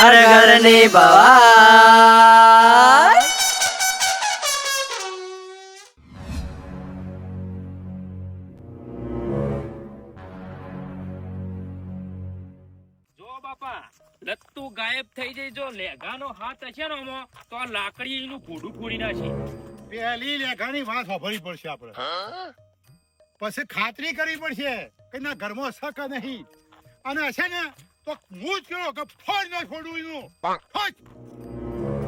ઘર ઘરની ભવાઈ. જો બાપા લત્તુ ગાયબ થઈ જાય, જો લેઘાનો હાથ હશે ને આમાં, તો આ લાકડી એનું ઘોડું ફોડી નાખે. પેલી લેખાની વાત સાંભળવી પડશે આપણે, પછી ખાતરી કરવી પડશે કે ના ઘરમાં શક નહીં, અને હશે ને તો હું જ કહ્યું કે ફોડ ન છોડું એનું ફોડ.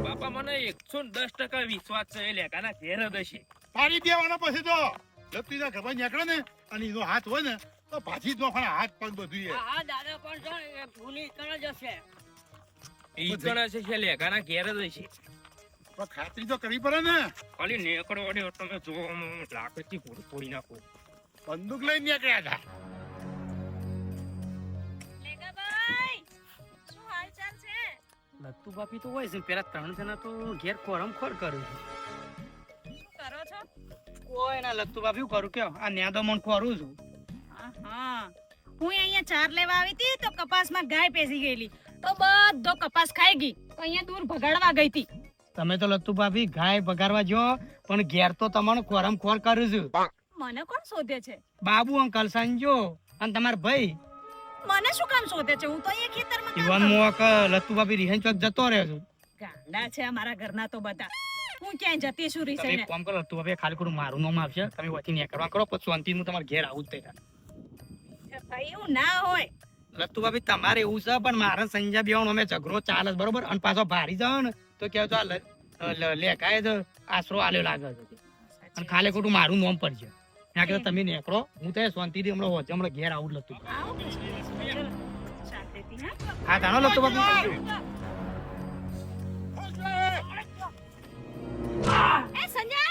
બાપા મને 110% વિશ્વાસ છે એ લેઘાના ઘેર જ હશે. પાડી દેવાનો પછી તો લત્તીના ઘરમાં નીકળે ને અને એનો હાથ હોય ને તો ભાજી જ નાખવાના, હાથ પગ બધું એ. હા દાદા પણ છે ને, એ ભૂલી કણ જ હશે. ઈ કણ છે કે લેઘાના ઘેર જ હશે. પણ ખાતરી તો કરવી પડે ને. ખાલી નેકડો વડે તમે જો લાકડીથી ઘોડું ફોડી નાખો. બંદૂક લઈને નીકળ્યા હતા. લેગાભાઈ, શું હાલચાલ છે? લત્તુ બાપી તો હોય છે, પેલા 3 જણા તો ઘેર કોરમ ખોર કર્યું છે. શું કરો છો? કોઈ ના લત્તુ બાપી હું કરું કયો, આ ન્યાદો મન ખોરું છું. હા, હું અહીંયા ચાર લેવા આવી હતી તો કપાસમાં ગાય પેસી ગયેલી, તો બધો કપાસ ખાઈ ગઈ, તો અહીંયા દૂર ભગાડવા ગઈ હતી. તમે તો લત્તુ બાપી ગાય બગાડવા જો, પણ ઘેર તો તમારું કોરમ ખોર કર્યું છું. મને કોણ શોધે છે? બાબુ અંકલ સંજો અને તમારા ભાઈ મને શું કામ શોધે છે? હું તો અહીંયા ખેતરમાં કામ ઈવન કરું. મોક લત્તુ બાપી રિહાઈ ચોક જતો રહ્યો છું. ગાંડા છે અમારા ઘરના તો બધા. હું ક્યાંય જતી છું તમે રીસાઈને. એક કામ કરો, લત્તુ બાપી ખાલી ખોટું મારું નામ આવશે, તમે વચ્ચે નીકળવા કરો, પછી શાંતિ હું તમારા ઘેર આવું જ થઈ. ભાઈ એવું ના હોય. લત્તુ બાપી તમારે એવું છે, પણ મારા સંજય બેવાનો અમે ઝઘડો ચાલે છે, બરોબર, અને પાછો ભારી જાવ ને તો કેવું તો લેખાય જ આશરો આલ્યો લાગે છે, અને ખાલી ખોટું મારું નામ પડશે. ત્યાં કે તમે નીકળો, હું તો શાંતિથી હમણાં ઘેર આવું જ લત્તુ. આવો પછી. ચલો, શાંતિથી, હા? હા જાણો લત્તુ બાપી એ સંજય!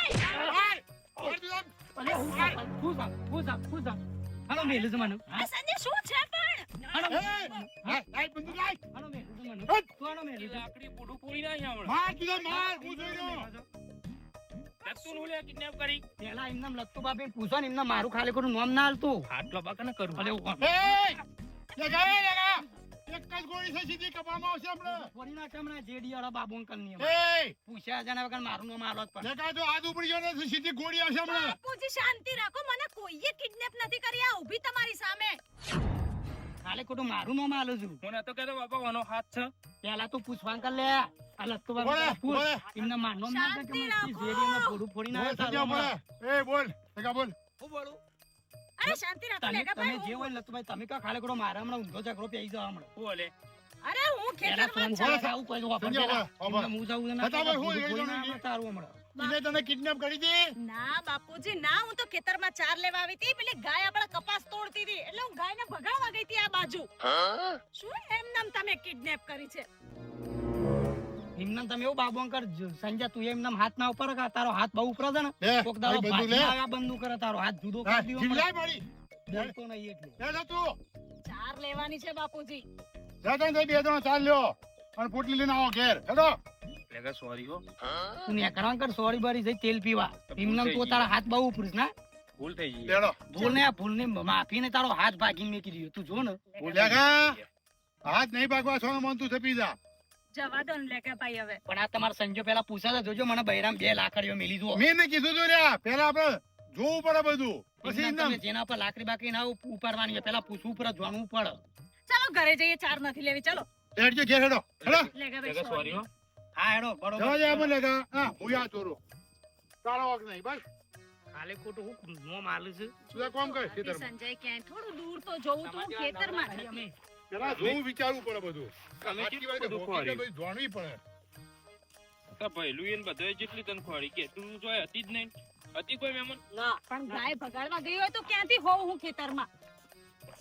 હાલો મેલું છે મને. એ સંજય શું છે પણ? હાલો લાય બંદૂક લાય. હાલો મેલું છે મને. તું હાલો મેલું છે. લાકડી ઘોડું ફોડી નાખે હમણાં. માર તું માર, હું જોઈ રહ્યો. લત્તુનું લે કિડનેપ કરી. પેલા એમના લત્તુ બાપી પૂછો ને, એમના મારું ખાલી ખોટું નામ ના હાલતું. આટલો બાકા ન કરું. અલે હું એ લેગા લેગા, એક જ ગોળી છે, સીધી કપામાં આવશે હમણાં. ફોડી નાખે હમણાં જેડી વાળા બાબુ અંકલ ની. એ પૂછ્યા છે ને વગર મારું નામ હાલો જ પણ. લેગા તો હાથ ઉપડી ગયો ને સીધી ગોળી આવશે હમણાં. બાપુજી શાંતિ રાખો, મને કોઈએ કિડનેપ નથી કરી, આ ઊભી તમારી સામે. ખાલી ખોટું મારું નામ હાલું છું. હું નતો કહેતો બાપા વાનો હાથ છે. પેલા તું પૂછવા અંકલ લે. આ લત્તુ બોલે, બાપી પૂછ. બોલે. એમના મારનો નામ ના શાંતિ કે મને રાખો. જેડી એમને ફોડું ફોડી બોલ નાખે સંજય બોલે. એ બોલ લેગા બોલ. હું બોલું? અરે શાંતિ રાખો તમે લેગાભાઈ, જે હોય લત્તુભાઈ, તમે કહો ખાલી ખોટો મારા હમણાં ઊંધો ઝઘડો પેઈ જાવ હમણાં. બોલે. અરે હું પેલા ખેતરમાં ફોન ચાર- કરે આવું કોઈ વાપર સંજય પેલા. બોલે, એમને હું જાઉં ને બતાવો, ફોડું હું લઈ ફોડી જાઉં નાખે તારું હમણાં. એને તને કિડનેપ કરી દી. ના બાપુજી ના, હું તો ખેતરમાં ચાર લેવા આવી હતી, પેલી ગાય આપણા કપાસ તોડતી હતી, એટલે હું ગાયને ભગાડવા ગઈ હતી આ બાજુ. શું એમ નામ તમે કિડનેપ કરી છે? એમને તમે એવું બાબુ અંકલ સંજય તું એમને હાથ ના ઉપર કર, તારો હાથ બહુ ઉપર છે ને લે, કોક દાડો ભાઈ બંદૂક લે. ભાજી આવ્યા બંધ કરે, તારો હાથ જુદો હા, કરી જીભ દીધો લાય મારી. બોલતો નહીં એટલે. લે તું. ચાર લેવાની છે બાપુજી. જાતા થઈ બે જણા ચાલ લ્યો અને પોટલી લઈને આવો ઘેર. હેડો. લેગા સોરી હો. તું નેકરવા કર, સોરી બારી જઈ તેલ પીવા. એમને તો તારા હાથ બહુ ઉપર છે ને. ભૂલ થઈ ગઈ. લેડો. ભૂલ ને માફી ને તારો હાથ ભાગીને મેકી દીધો. તું જો ને લેગા હાથ નહીં ભાગવા છો મન તું થપી જા. જવા દો ને લેગાભાઈ હવે. પણ આ તમારા સંજો પેલા પૂછા જોજો મને બૈરામ 2 લાકડીઓ મેલી દો. મેં ને કીધું તું લ્યા પેલા આપણે જોવું પડે બધું પછી એમને તમે એમ જેના પર લાકડી બાકડી ના ઉપાડવાની હોય, પેલા પૂછવું પડે, જોવાનું પડે. ચાલો ઘરે જઈએ, ચાર નથી લેવી. ચાલો હેડજો ઘેર હેડો. હેડો. લેગાભાઈ લેગા સોરી હો. હા હેડો બરોબર. જવા દે આપણે લેગા. હા હું યા ચોરો. તારા વાક નહીં બસ. ખાલી ખોટું હું નો માલું છું. તું કોમ કર બાકી ખેતરમાં. સંજય ક્યાંય થોડું દૂર તો જોવું તું, ખેતરમાં જ હતી. પેલા જોવું વિચારવું પડે બધું. તમે સાચી વાત કેટલું છે, બધું ભોગી તો બધું જાણવી પડે. તો ભઈલું એને બધાએ જેટલી તને ખોરી કે તું જોય હતી જ નહીં. હતી કોઈ મહેમાન? પણ ગાય ભગાડવા ગઈ હોય તો ક્યાંથી હોઉં હું ખેતરમાં?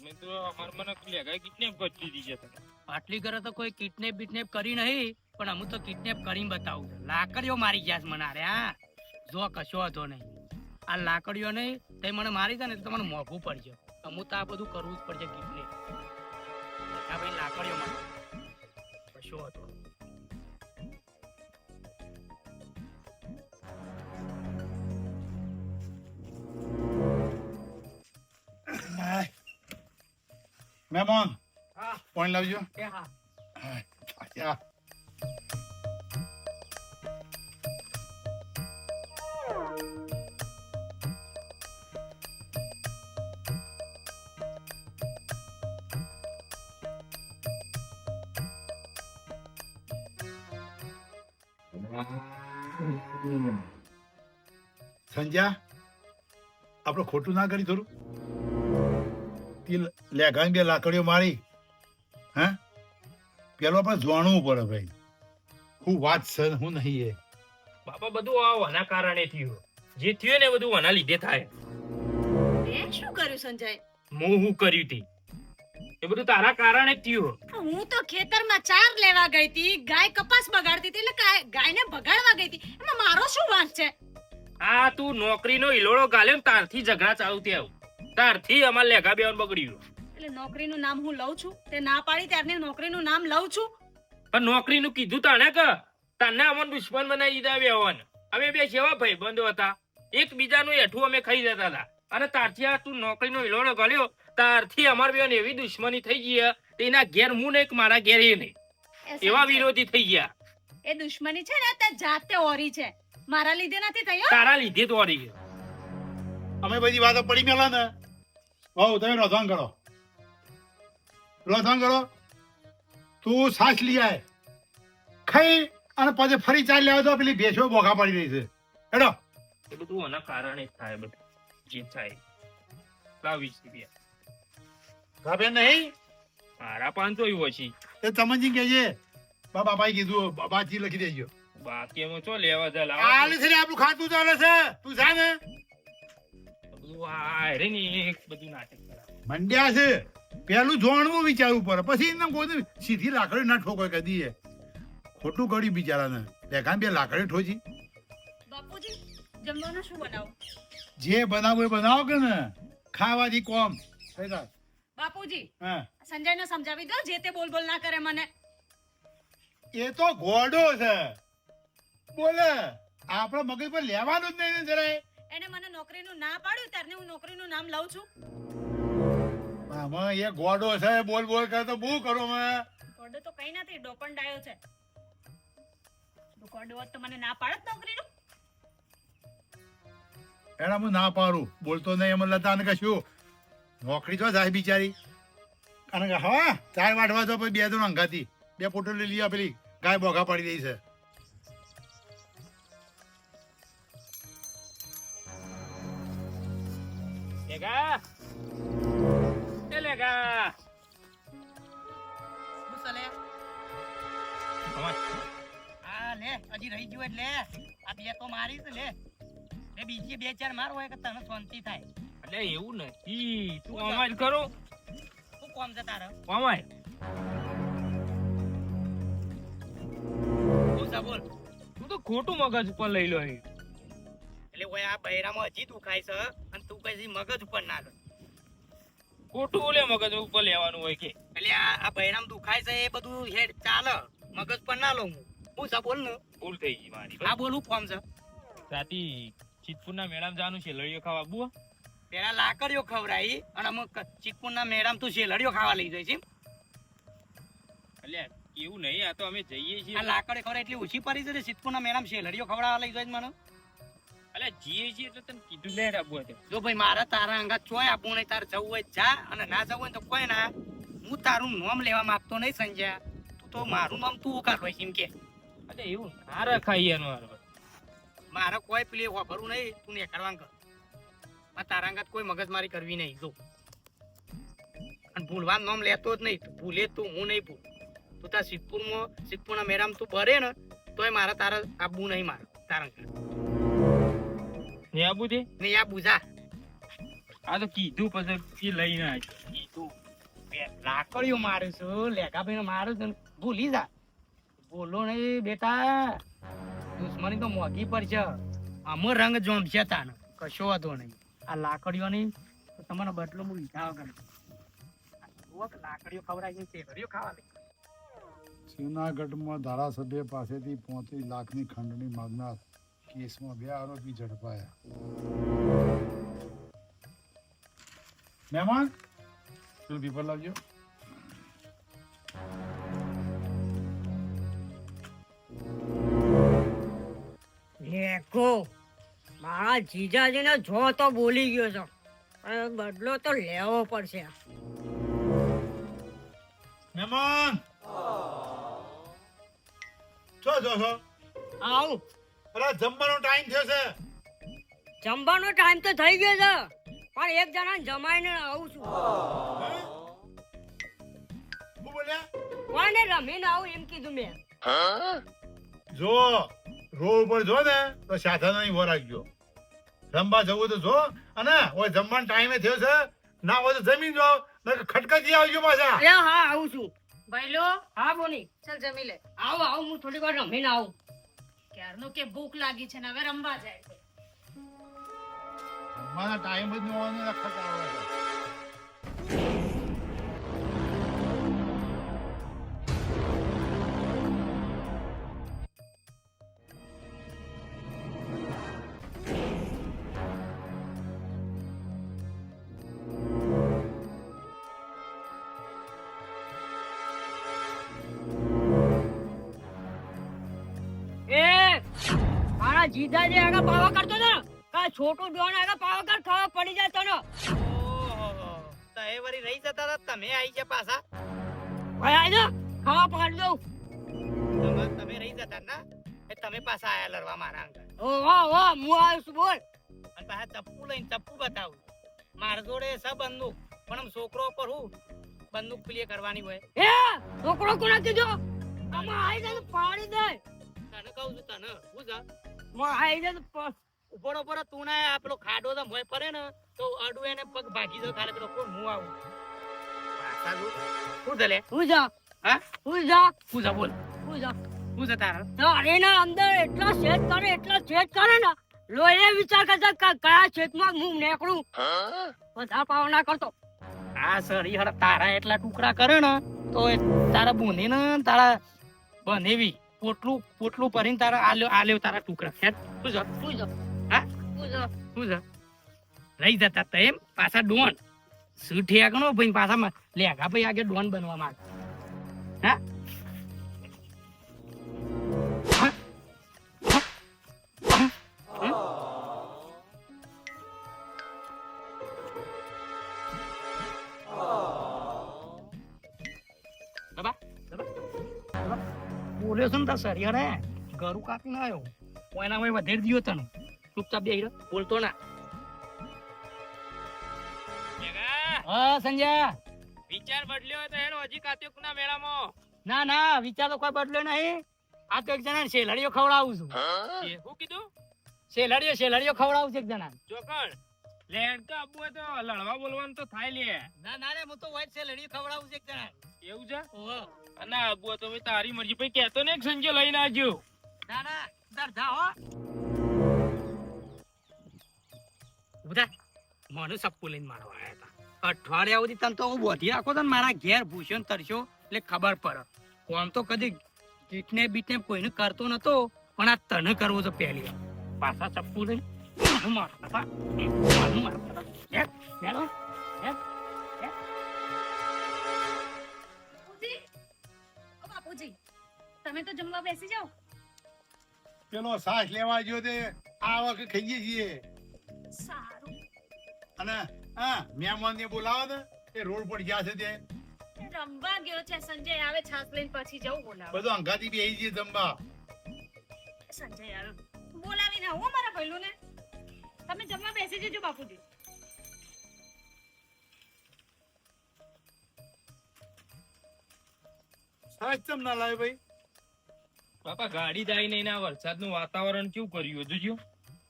મેં તો અમાર મને લેગા કિડનેપ કરી દીધી છે તને. આટલી ઘરે તો કોઈ કિડનેપ બિડનેપ કરી નહીં, પણ અમુક તો કિડનેપ કરીને બતાવું. લાકડીઓ મારી ગયા છે મને. હા જો કશો હતો નહીં. આ લાકડીઓ નહીં તે મને મારી છે ને તો મને મોંઘું પડશે. અમુક તો આ બધું કરવું જ પડશે કિડનેપ. હા ભાઈ લાકડીઓ મારી કશો હતો. મહેમાન હા પાણી લાવજો. કે હા હા. યા. સંજ્યા આપણે ખોટું ના કરી થોડું તે લેઘાની બે લાકડીઓ મારી હા પેલો પણ જોણવું પડે ભાઈ હું વાત છે ને હું નહીં એ બાપા બધું આ વના કારણે થયું. જે થયું ને એ બધું વના લીધે થાય. એ શું કર્યું સંજય? હું કર્યું તી એ બધું તારા કારણે જ થયું. હું તો ખેતરમાં ચાર લેવા ગઈ હતી, ગાય કપાસ બગાડતી હતી એટલે ગાયને ભગાડવા ગઈ હતી. એમાં મારો શું વાંક છે? આ તું નોકરીનો ઈલોળો ગાલ્યો ને તારથી ઝઘડા ચાલુ થયા. તારથી અમાર લેઘા બેવાનું બગડ્યું. એટલે નોકરીનું નામ હું લઉં છું, તે ના પાડી ત્યારની નોકરીનું નામ લઉં છું. પણ નોકરીનું કીધું તાણે કે તને અમને દુશ્મન બનાવી દીધા બેવાન. અમે બે સેવા ભાઈબંધો હતા, એકબીજાનું એઠું અમે ખાઈ જતા હતા. અને તારથી આ તું નોકરીનો ઈલોળો ગાલ્યો તારથી અમાર બેન એવી દુશ્મની થઈ ગઈ એના ઘેર હું નહીં કે મારા ઘેર એ નહીં. એવા વિરોધી થઈ ગયા. એ દુશ્મની છે ને તે જાતે ઓરી છે, મારા લીધે નથી થઈ. તારા લીધે તો ઓરી. અમે બધી વાતો પડી મેલા ને હો તમે રોધાન કરો તું સાસ લઈ આય ખાઈ અને પછી ફરી ચાલ લેવા તો પેલી ભેંસો બોખા પડી રહી છે હેડો. એ બધું આના કારણે જ થાય. બધું જે થાય લાવ 20 રૂપિયા કાપે નહીં મારા 500 ઓછી. એ તમનજી કહેજે બાપાએ કીધું બાબાજી લખી દેજો. બાકી એમાં ચો લેવા જા લાવ. આલે છે ને આપણું ખાતું ચાલે છે તું જા ને. બધું આ રે ને એક બધું નાટક કરે. મંડ્યા છે પેલું જોણવું વિચારવું પડે પછી એમને કોઈ સીધી લાકડી ના ઠોકો કદી ખોટું કર્યું બિચારાને લેખાન બે લાકડી ઠોચી. બાપુજી જમવાનું શું બનાવું? જે બનાવું એ બનાવો કે ને ખાવાથી કોમ કઈ વાત. બાપુજી હા સંજયને સમજાવી દો, જે તે બોલ બોલ ના કરે મને. એ તો ગોડો છે બોલે આપડે મગજ પર લેવાનું જ નહીં ને જરાય. એને મને નોકરીનું ના પાડ્યું ત્યારે હું નોકરીનું નામ લઉં છું. આમાં એ ગોડો છે બોલ બોલ કરે તો બહુ કરો મેં. ગોડો તો કઈ નથી, ડોપણ ડાયો છે. ગોડો હોત તો મને ના પાડત નોકરીનું. એના હું ના પાડું બોલતો નહીં એમ લતા ને કશું નોકરી તો જાય બિચારી. કારણ કે હા ચાર વાટવા તો પછી બે જણ અંગાતી બે પોટલી લઈ પેલી ગાય બોઘા પાડી દઈ છે. લેગા એ લેગા શું ચાલે? આ લે હજી રહી ગયું એટલે આ બે તો મારી છે લે. એ બીજી બે ચાર માર હોય કે તને શાંતિ થાય. એટલે એવું નથી. તું અમાર કરો શું કોમ છે તારે? અમાર શું છે બોલ? તું તો ખોટું મગજ ઉપર લઈ લો. એટલે ઓય આ બૈરામાં હજી દુખાય છે અને તું કઈ મગજ ઉપર ના લે. ખોટું ઓલે મગજ ઉપર લેવાનું હોય કે એટલે આ બૈરામ દુખાય છે એ બધું હેડ ચાલે, મગજ પર ના લઉં હું છે બોલ ને. ભૂલ થઈ ગઈ મારી. આ બોલું કોમ છે? રાતી ચિતપુરના મેળામ જાનું છે લડીઓ ખાવા બુઆ. પેલા લાકડીઓ ખવડાવી અને અમુક ચીકપુરના મેળામ તું શેલડીઓ ખાવા લઈ જાય છે. એટલે એવું નહીં, આ તો અમે જઈએ છીએ. આ લાકડી ખવડાવી એટલી ઓછી પડી છે ને ચીકપુરના મેળામ શેલડીઓ ખવડાવવા લઈ જાય મને. એટલે જઈએ છીએ એટલે તને કીધું લે આપવું હતું. જો ભાઈ મારા તારા અંગાત ચોય આપવું નહીં, તારે જવું હોય જા અને ના જવું હોય તો કોઈ ના. હું તારું નામ લેવા માંગતો નહીં સંજ્યા, તું તો મારું નામ તું ઉકાર હોય એમ કે. એટલે એવું ના રખાય એનો મારે કોઈ પેલી વાપરવું નહીં, તું ને કરવાનું કર. તારા અંગાત કોઈ મગજમારી કરવી નહીં. જો અને ભૂલવાનું નામ લેતો જ નહીં, ભૂલે તું હું નહીં ભૂલ. તું તાર સિદ્ધપુરના મેરામ તું ભરે ને તોય મારા તારા આપવું નહીં મારે તારા અંગાત. ને આબુ દે ને આ બુઝા આ તો કીધું પછી લઈને આવી. કીધું લાકડીઓ મારું છું, લેખાભાઈ મારું છું, ભૂલી જા. બોલો નહીં બેટા, દુશ્મની તો મોંઘી પડશે. આમાં રંગ જોમશે તાને કશો વાંધો નહીં. આ લાકડીઓની તો તમારો બદલો હું લીધા વગર લાકડીઓ ખવડાવી શેરડીઓ ખાવા લઈ. જૂનાગઢમાં ધારાસભ્ય પાસેથી 35 લાખની ખંડણી માંગનાર કેસમાં 2 આરોપી ઝડપાયા. મહેમાન પેલું પેપર લાવજો. લેખો મારા જીજાજીને જો તો બોલી ગયો છો પણ બદલો તો લેવો પડશે. મહેમાન છો આવું અરે જમવાનો ટાઈમ થયો છે. જમવાનો ટાઈમ તો થઈ ગયો છે પણ એક જણાને જમાઈને આવું છું. શું બોલ્યા? કોને રમીને આવું એમ કીધું મેં. જો રોડ ઉપર જો ને તો સાધન અહીં વરાઈ ગયો. રમવા જવું તો જો અને ઓય જમવાનો ટાઈમે થયો છે. ના હોય તો જમીન જાઓ નકર ખટકાજી આવજો પાછા. એ હા આવું છું. ભાઈલો હા બોની ચાલ જમી લે. આવું હું થોડી વાર રમીને આવું. ક્યારનું કે ભૂખ લાગી છે ને હવે રમવા જાય છે. રમવાના ટાઈમ જ ન હોય ને ખટા આવે છે. એ મારા જીજાજી આગળ પાવા કરતો ને કા છોટું ડોન આગળ પાવા કર ખાવા પડી જાય તને. ઓહો તો એ વળી રહી જતા હતા તમે આવી ગયા પાછા. ભાઈ આઈ જા ખાવા પાડી દઉં. તમે રહી જતા ના એ તમે પાછા આયા લડવા મારા આગળ. ઓ વાહ વાહ હું આવ્યો છું બોલ. અને પાછા ચપ્પુ લઈને ચપ્પુ બતાવું. માર જોડે છે બંદૂક પણ આમ છોકરો પર હું બંદૂક પ્લે કરવાની હોય. એ છોકરો કોને કીધો આમાં આઈ જાય તો પાડી દે. તને કહું છું તને હું જા માં આઈ જાય તો ઉપરો ઉપર તું ના આ પેલો ખાડો તો મોય પડે ને તો અડું એને પગ ભાગી જાય ખાલી પેલો કોણ હું આવું. શું ચાલે હું જા હા હું જા હું જા બોલ હું જા હું જા તારા તારે ના અંદર એટલા છેદ કરે ને લોહી વિચાર કરતા કયા છેદમાં હું નીકળું બધા પાવ ના કરતો. આ સરી હળ તારા એટલા ટુકડા કરે ને તો એ તારા બોને ને તારા બનેવી પોટલું ભરીને તારા આલ્યો તારા ટુકડા હેડ શું જા હું જા હા હું જા શું જા રહી જતા તા એમ પાછા ડોન સુઠી આગળ ભાઈ પાછા લેગા ભાઈ આગળ ડોન બનવા માંગે હા બોલ્યો છે ને તાર સરિયા ને ઘરું કાપી ના આવ્યો એના મેં વધેર દિયો તને ચૂપચાપ બે બોલતો ના. હા સંજય વિચાર બદલ્યો હોય તો એનો હજી કાત્યોક ના મેળામાં. ના વિચાર તો કોઈ બદલ્યો નહીં. આ તો એક જણા શેલડીઓ ખવડાવું છું. શું કીધું? શેલડીઓ ખવડાવું છું એક જણા. ચોકડ લેન્ડ તો આપવું હોય તો લડવા બોલવાનું તો થાય લે. ના રે હું તો વ્હાઈટ શેલડીઓ ખવડાવું છું એક જણા. એવું છે? ઓહો અને આપવું હોય તો ભાઈ તારી મરજી ભાઈ કહેતો ને એક સંજય લઈને આવજો. ના તાર જા હો બધા મને સપ્પુ લઈને મારવા આવ્યા હતા. અઠવાડિયા સુધી તને તો હું બોધી રાખો તો મારા ઘેર ભૂસ્યો ને તરસ્યો એટલે ખબર પડે. આમ તો કદી બીટને કોઈને કરતો નતો પણ આ તને કરવો તો પહેલી વાર. પાછા ચપ્પુ લઈને મારતા હતા. બાપુજી તમે તો જમવા બેસી જાઓ. પેલો સાસ લેવા ગયો તે આ વખત ખાઈએ છીએ. સારું. અને હા મહેમાન ને બોલાવો ને એ રોડ પર ગયા છે તે રમવા ગયો છે સંજય આવે છાસ લઈને પછી જવું બોલાવ. બધું અંગાથી બેસી જઈએ જમવા. સંજય યાર બોલાવીને આવો મારા ભાઈલું ને. તમે જમવા બેસી જજો બાપુજી. સાસ ચમ ના લાવે ભાઈ? બાપા ગાડી જાય નહીં ના વરસાદનું વાતાવરણ કેવું કર્યું હજુ જો.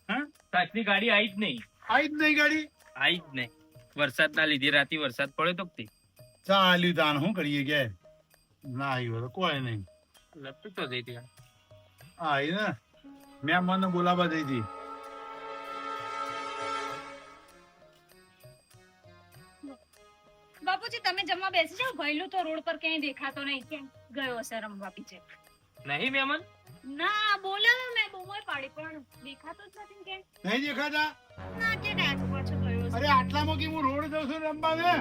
હા સાચની ગાડી આવી જ નહીં. આવી જ નહીં ગાડી. આવી જ નહીં. વરસાદના લીધે રાતે વરસાદ પડ્યો તો તે ચાલ્યું તાન શું કરીએ કે ના આવ્યો તો કોઈ નહીં. લપટું તો જઈ ત્યાં આવી ને મહેમાન ને બોલાવા જઈ હતી. બાપુજી તમે જમવા બેસી જાઓ. ભાઈલું તો રોડ પર ક્યાંય દેખાતો નહીં. કેમ ગયો હશે રમવા પીછે? નહીં મહેમાન. ના બોલાવ્યો મેં બૂમોય પાડી પણ દેખાતો જ નથી કેમ. નહીં દેખાતા? ના કે ડાકુ પાછો ગયો અરે હશે. આટલામાં કે હું રોડ જઉં છું રમવા ને.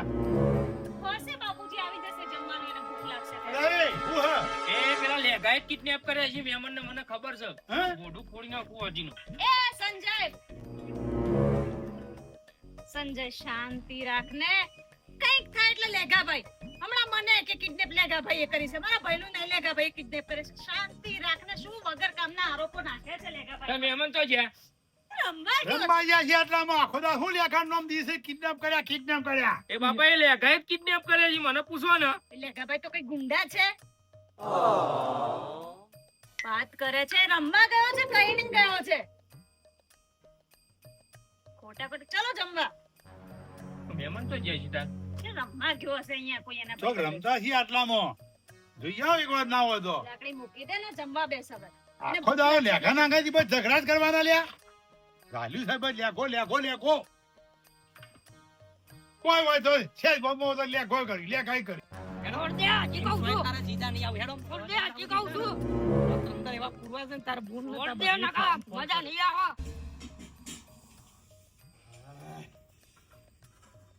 હશે બાપુજી આવી જશે જમવાનું એને ભૂખ લાગશે. અરે હું હા એ પેલા લેગાય કિડનેપ કર્યા છે મહેમાનને, મને ખબર છે. હે? મોઢું ફોડી નાખું હજીનું. એ સંજય સંજય શાંતિ રાખને. કઈક થાય એટલે લેગાભાઈ હમણાં મને કે કિડનેપ લેગાભાઈએ કરી છે, મારા ભાઈનું નહીં લેગાભાઈએ કિડનેપ કરે છે. શાંતિ રાખને. શું વગર કામના આરોપો નાખે છે તો લેગાભાઈ? મહેમાન તો જ્યાં રમવા ગયો. રમવા ગયા છે એટલામાં આખો દાડો શું લેખાનું નામ દિવસે કિડનેપ કર્યા. એ બાપા એ લેખાય જ કિડનેપ કર્યા છે, મને પૂછો ને. લેગાભાઈ તો કઈ ગુંડા છે? વાત કરે છે રમવા ગયો છે કઈ નહીં ગયો છે. ખોટા ખોટા ચલો જમવા. મહેમાન તો જ્યાં છે તાર. કે રમવા ગયો હશે અહીંયા કોઈ એના ચોક રમતા છીએ આટલામાં. જોઈ આવો એક વાર ના હોય તો. લાકડી મૂકી દે ને જમવા બેસ હવે. આખો દાડો લેખા નાખાથી બસ ઝઘડા જ કરવાના લ્યા. ગાલ્યું સાહેબ લેખો. કોઈ હોય તો છે જ બમો તો લેખો કરી લેખાઈ કરી. છોડ દે, હજી કહું છું. તારા જીજા નહીં આવે હેડો. છોડ દે, હજી કહું છું. અંદર એવા પૂરવા છે ને તારા બોન નતા છોડ દે, બધું નકા, ફોન મજા નહીં આવે.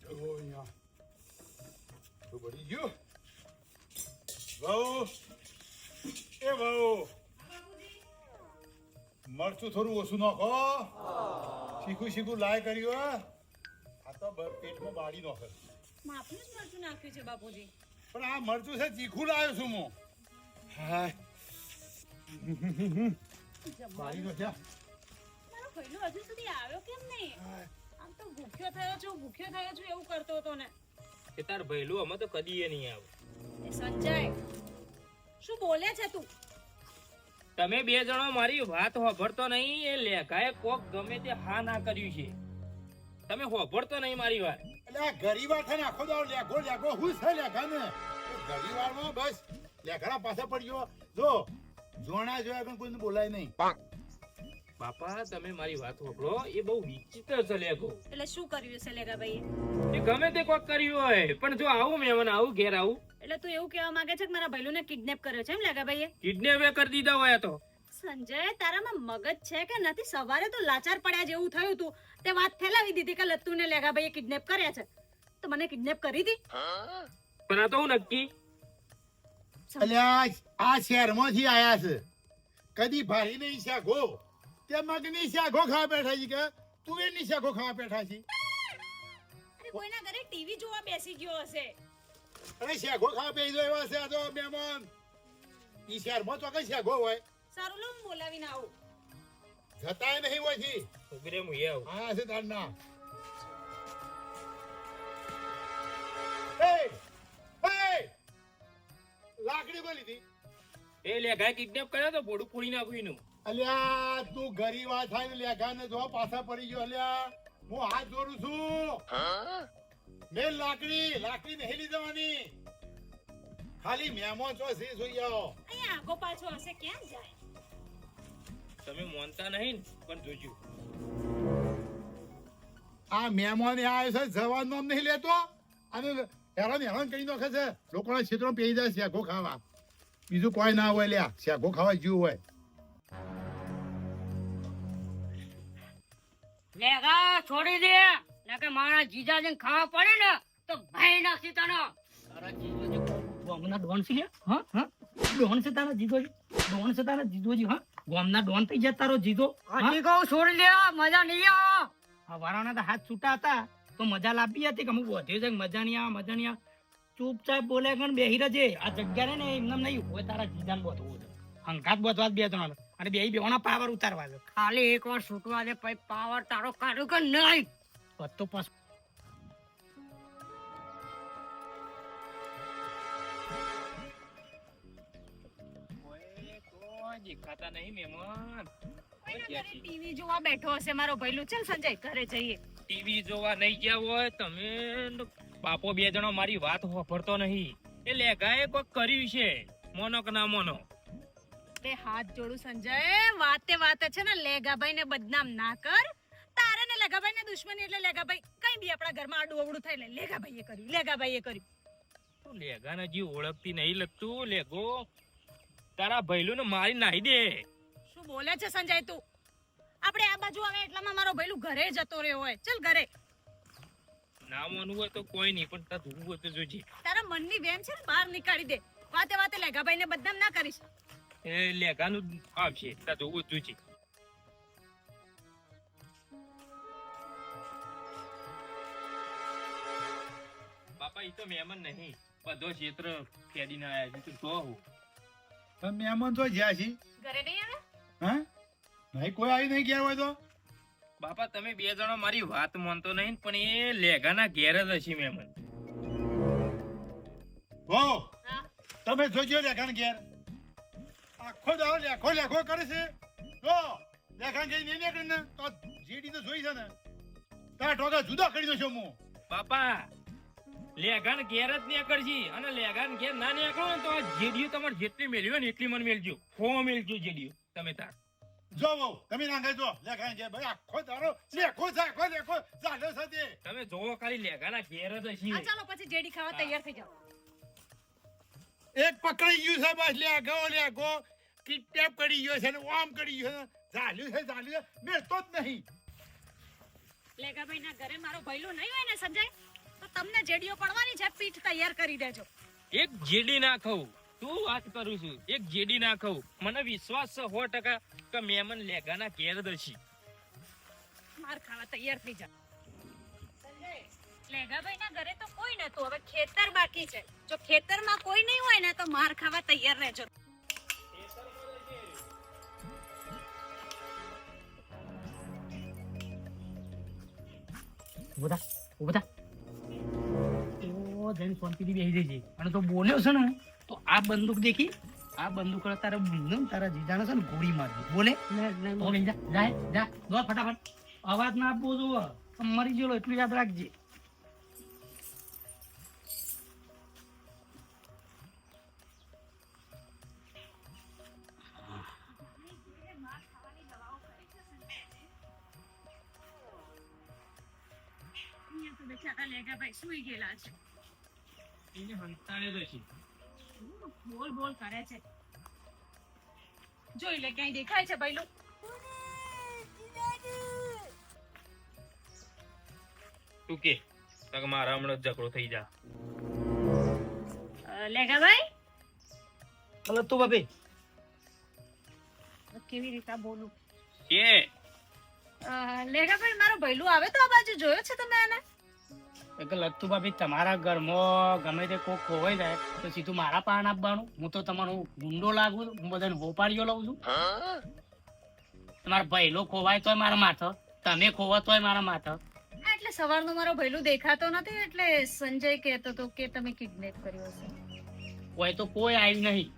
જુઓ અહીંયા. તો બળી ગયું. વહુ. એ વહુ. મરચું થોડું ઓછું નાખો. શીખું લાય કર્યું હો. આ તો પેટમાં બાળી નાખે. માપનું જ મરચું નાખ્યું છે બાપુજી. પણ આ મરચું છે ચીખું લાવ્યો છું હું. હાય. બાળી નાખ્યા. મારો ભઈલો હજુ સુધી આવ્યો કેમ નહીં? હાય. આમ તો ભૂખ્યો થયો છું એવું કરતો હતો ને. એ તાર ભઈલું અમે તો કદીએ નહીં આવે. એ સંજય શું બોલે છે તું? તમે બે જણો મારી વાત હોભળતો નહીં. એ લેખાએ કોક ગમે તે હા ના કર્યું છે. તમે હોભળતો નહીં મારી વાત. એટલે આ ગરીવાર થાય ને આખો દાડો લેખો હું છે લેખા ને ગરીવારમાં બસ લેખાના પાસે પડ્યો. જો જોણા જોયા પણ કોઈને બોલાય નહીં. બાપા તમે મારી વાત હોભળો. એ બહુ વિચિત્ર છે લેખો. એટલે શું કર્યું છે લેગાભાઈએ? એ ગમે તે કોક કર્યું હોય, પણ જો આવું મહેમાન આવું ઘેર આવું એટલે તું એવું કહેવા માંગે છે કે મારા ભઈલુને કિડનેપ કર્યો છે એમ લેગાભાઈએ? કિડનેપ કરી દીધા હોય તો. સંજય તારામાં મગજ છે કે નથી? સવારે તો લાચાર પડ્યા જેવું થયું તું તે વાત ફેલાવી દીધી કે લત્તુને લેગાભાઈએ કિડનેપ કર્યા છે. તો મને કિડનેપ કરી દી. પણ આ તો હું નક્કી એટલે આ શહેરમાંથી આયા છે. કદી ભારી નહીં શાખો તે મગની શાખો ખાવા બેઠા છે કે તુવેરની શાખો ખાવા બેઠા છે. અરે કોઈના ઘરે ટીવી જોવા બેસી ગયો હશે. અને શાખો ખાવા બેસી એવા છે આ તો મહેમાન. ઈ શહેરમાં તો કઈ શાખો હોય સારું લો હું બોલાવીને આવું. જતાય નહીં હોય છે. ઉભરે હું એ આવું. હા છે તારના. લાકડી બોલી હતી. એ લેખાએ કિડનેપ કર્યો તો ભોડું ફોડી નાખ્યું એનું. અલ્યા તું ગરીબ આ થાય ને લેખા ને જો પાછા પડી ગયો. અલ્યા હું હાથ જોડું છું. મેલ લાકડી નહીં લઈ જવાની. ખાલી મહેમાન છો છે જોઈ આવો. અહીંયા આગો પાછો હશે ક્યાં જાય? તમે માનતા નહીં ને, પણ જોજો. આ મહેમાન આવ્યો છે જવાનું નામ નહીં લેતો અને હેરાન કરી નાખે છે. લોકોના ક્ષેત્રમાં પેઈ જાય શેકો ખાવા. બીજું કોઈ ના હોય લ્યા શેકો ખાવા જેવું હોય. લેગા, છોડી દે. નકે મારા જીજાજીને ખાવા પડે ને તો ભાઈ નાખી તને. તારા જીજોજી ગામના ડોન છે લ્યા? હા હા ડોન છે તારા જીજોજી? ડોન છે તારા જીજોજી? હા ગામના ડોન થઈ જાય તારો જીજો? હજી કહું છોડી દે, મજા નહીં આવે. હા વારાના તો હાથ છૂટા હતા તો મજા લાવી હતી કે અમુક વધ્યો છે કે મજા નહીં આવે. ચૂપચાપ બોલે કણ બેહી રહેજે. આ જગ્યા ને એમને નહીં હોય તારા જીજાને બોધવું છે. હંકાત બોધવા બે ત્રણ અને બેવાના પાવર ઉતારવા છે. ખાલી એક વાર છૂટવા દે પછી પાવર તારો કાઢું કે નહીં. તો પાછું દેખાતા નહીં મહેમાન. કોઈના ઘરે ટીવી જોવા બેઠો હશે મારો ભઈલું. ચાલ સંજય ઘરે જઈએ. ટીવી જોવા નહીં ગયા હોય તમે ને બાપો બે જણો મારી વાત હોભળતો નહીં. એ લેખાએ કોક કર્યું છે, મોનો કે ના મોનો. તે હાથ જોડું સંજય. વાતે છે ને લેગાભાઈ ને બદનામ ના કર. તારે ને લેગાભાઈ ને દુશ્મની એટલે લેગાભાઈ કઈ બી આપણા ઘરમાં આડું અવળું થાય ને લેગાભાઈએ કર્યું. તો લેગાને જી ઓળખતી નહીં લગતું. લેગો તારા ભઈલું ને મારી નાહી દે. શું બોલે છે સંજય તું? આપણે આ બાજુ આવે એટલામાં મારો ભઈલું ઘરે જતો રહ્યો હોય. ચાલ ઘરે. ના માનવું હોય તો કોઈ નહીં, પણ તાર ધૂવું હોય તો જોજે. તારા મનની વેમ છે ને બહાર નીકાળી દે. વાતે લેગાભાઈ ને બદનામ ના કરીશ. એ લેગાનું આવશે તા તો ઓછું છે. બાપા ઈ તો મહેમાન નહીં, બધો ક્ષેત્ર ખેડીને આયા છે. તું જો હું તમે મહેમાન તો જ્યાં છી ઘરે નહીં આવે હા નહીં કોઈ આવી નહીં ગયા હોય તો બાપા તમે બે જણા મારી વાત માનતો નહીં, પણ એ લેગાના ઘેર જ હશે મહેમાન. હો હા તમે જોજો લેખાન ઘેર આખો દાડો લેખો લેખો કરે છે. જો લેખાન ઘેર નહીં નીકળે ને તો જેડી તો જોઈ છે ને તારા ટોકા જુદા કરી દો છો હું. બાપા લેગાન ઘેર જ નીકળશી, અને લેગાન ઘેર ના નીકળો ને તો આ જેડીઓ તમારે જેટલી મેળવી ને એટલી મને મેળજો. ફો મેળજો જેડીઓ તમે તાર. જો બહુ તમે ના જો લેખાન ઘેર ભાઈ આખો દાડો લેખો છે આખો લેખો ચાલ્યો છે તે. તમે જોવો ખાલી લેગાના ઘેર જ હશે. હા ચાલો પછી જેડી ખાવા તૈયાર થઈ જાઓ. એક પકડી ગયું છે બસ લેગો કિડનેપ કરી ગયો છે ને આમ કરી ગયો છે ઝાલ્યું છે મેળતો જ નહીં. લેગાભાઈ ના ઘરે મારો ભૈલું નહીં હોય ને સંજય તો તમને જેડીઓ પડવાની છે, પીઠ તૈયાર કરી દેજો. એક જેડી ના ખાવું, તું વાત કરું છું, એક જેડી ના ખાવું. મને વિશ્વાસ છે 100% કે મહેમાન લેગાના ઘેર જ હશે. માર ખાવા તૈયાર થઈ જાઓ. સંજય લેગાભાઈ ના ઘરે તો કોઈ નતું, હવે ખેતર બાકી છે. જો ખેતરમાં કોઈ નહીં હોય ને તો માર ખાવા તૈયાર રહેજો. ઉભા તો જઈને શાંતિથી બેસી જજે. અને તો બોલ્યો છે ને તો આ બંદૂક દેખી, આ બંદૂક તારા બંધન તારા જીજાને છે ને ગોળી મારવી. બોલે તો બેસી જા, જા દોડ ફટાફટ. અવાજ ના આપવો જોવો, મરી ગયેલો એટલું યાદ રાખજે. અહીંયા તો બેચારા લેગાભાઈ સૂઈ ગયેલા છે. એને હંતાળે જ હશે. બોલ બોલ કરે છે. જોઈ લે ક્યાંય દેખાય છે ભૈલું? તું કે તક મારા હમણાં જ ઝઘડો થઈ જા. લેગાભાઈ હલો તું બાપી કેવી રીતે બોલું? કે લેગાભાઈ મારો ભૈલું આવે તો આ બાજુ જોયો છે તમે એને? લત્તુ બાપી તમારા ઘરમાં ગમે તે કોક ખોવાઈ જાય તો સીધું મારા પાન આપવાનું. હું તો તમારો ગુંડો લાગુ છું, હું બધાને હોપાડીઓ લઉં છું. તમારા ભૈલો ખોવાય તોય મારા માથે, તમે ખોવા તોય મારા માથે. હા, એટલે સવારનો મારો ભૈલું દેખાતો નથી એટલે સંજય કહેતો હતો કે તમે કિડનેપ કર્યો હશે. કોઈ તો કોઈ આવ્યું નહીં.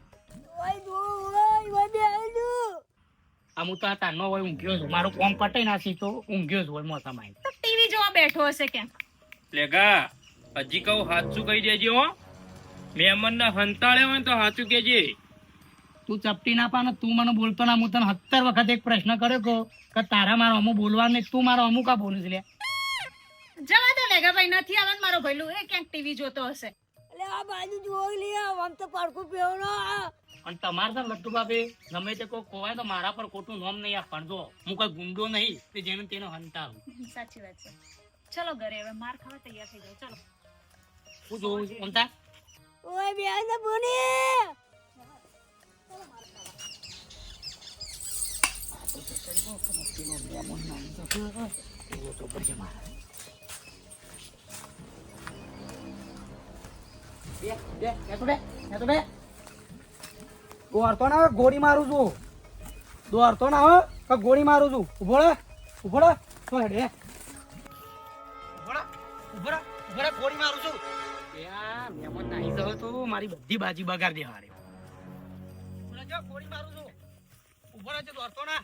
આ હું તો આ તારનો હોય ઊંઘ્યો છું, મારું કોમ પટાઈ નાખી તો ઊંઘ્યો જ હોય મોસામાં. તો ટીવી જોવા બેઠો હશે ક્યાંક. લેગા હજી કહું સાચું કહી દેજે હો. મહેમાન ને હંતાળે હોય તો સાચું કેજે. તું ચપટી ના પા ને તું મને બોલતો ના. હું તને 70 વખત એક પ્રશ્ન કર્યો કે તારા મારો અમુક બોલવા નહીં, તું મારો અમુક આ બોલું લે. જવા દો લેગાભાઈ, નથી આવવાનું મારો ભૈલું, એ ક્યાંક ટીવી જોતો હશે. અને તમારે તો લટ્ટુ બાપે ગમે તે કોઈ ખોવાય તો મારા પર ખોટું નામ નહીં આપવાનું. જો હું કોઈ ગુંડો નહીં કે જેને તેને હંતાળું. સાચી વાત છે. ચલો ઘરે હવે માર ખાવા તૈયાર થઈ જાઓ. ચલો હું જોઉં છું અમતા. દોડતો ના આવે ગોળી મારું છું. દોડતો ના આવે કે ગોળી મારું છું. ઉભો રે તો હેડે ગોળી મારું છું. ત્યાં મહેમાન નાહી જાવ તો મારી બધી બાજી બગાડ દેવાની. ગોળી મારું છું. ઉભો રહેજો, દોડતો ના.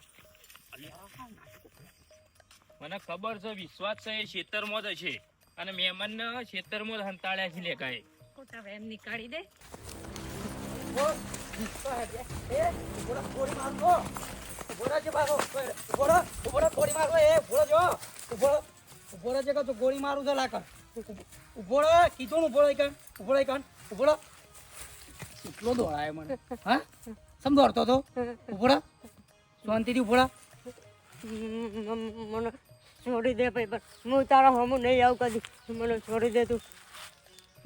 મને ખબર છે, વિશ્વાસ છે, એ ખેતરમાં જ હશે. અને મહેમાન ને ખેતરમાં જ હંતાળ્યા છે લેગાએ. ખોટા વેમ નીકાળી દે. ગોળી મારું છો. ઉભો રહેજો પાછો. ઉભો રહે ગોળી મારું. ઉભો રહેજો. ઉભો રહેજો કે તું ગોળી મારું છે લાકડ. ઉભો રહે કીધું ને. ઉભો રહે કાન. ઉભો રહે. કેટલો દોડાય મને. હા સમ દોડતો તો. ઉભો રહે શાંતિથી. ઉભો રહે. મને છોડી દે ભાઈ, હું તારા હમું નહીં આવું કદી. મને છોડી દે તું.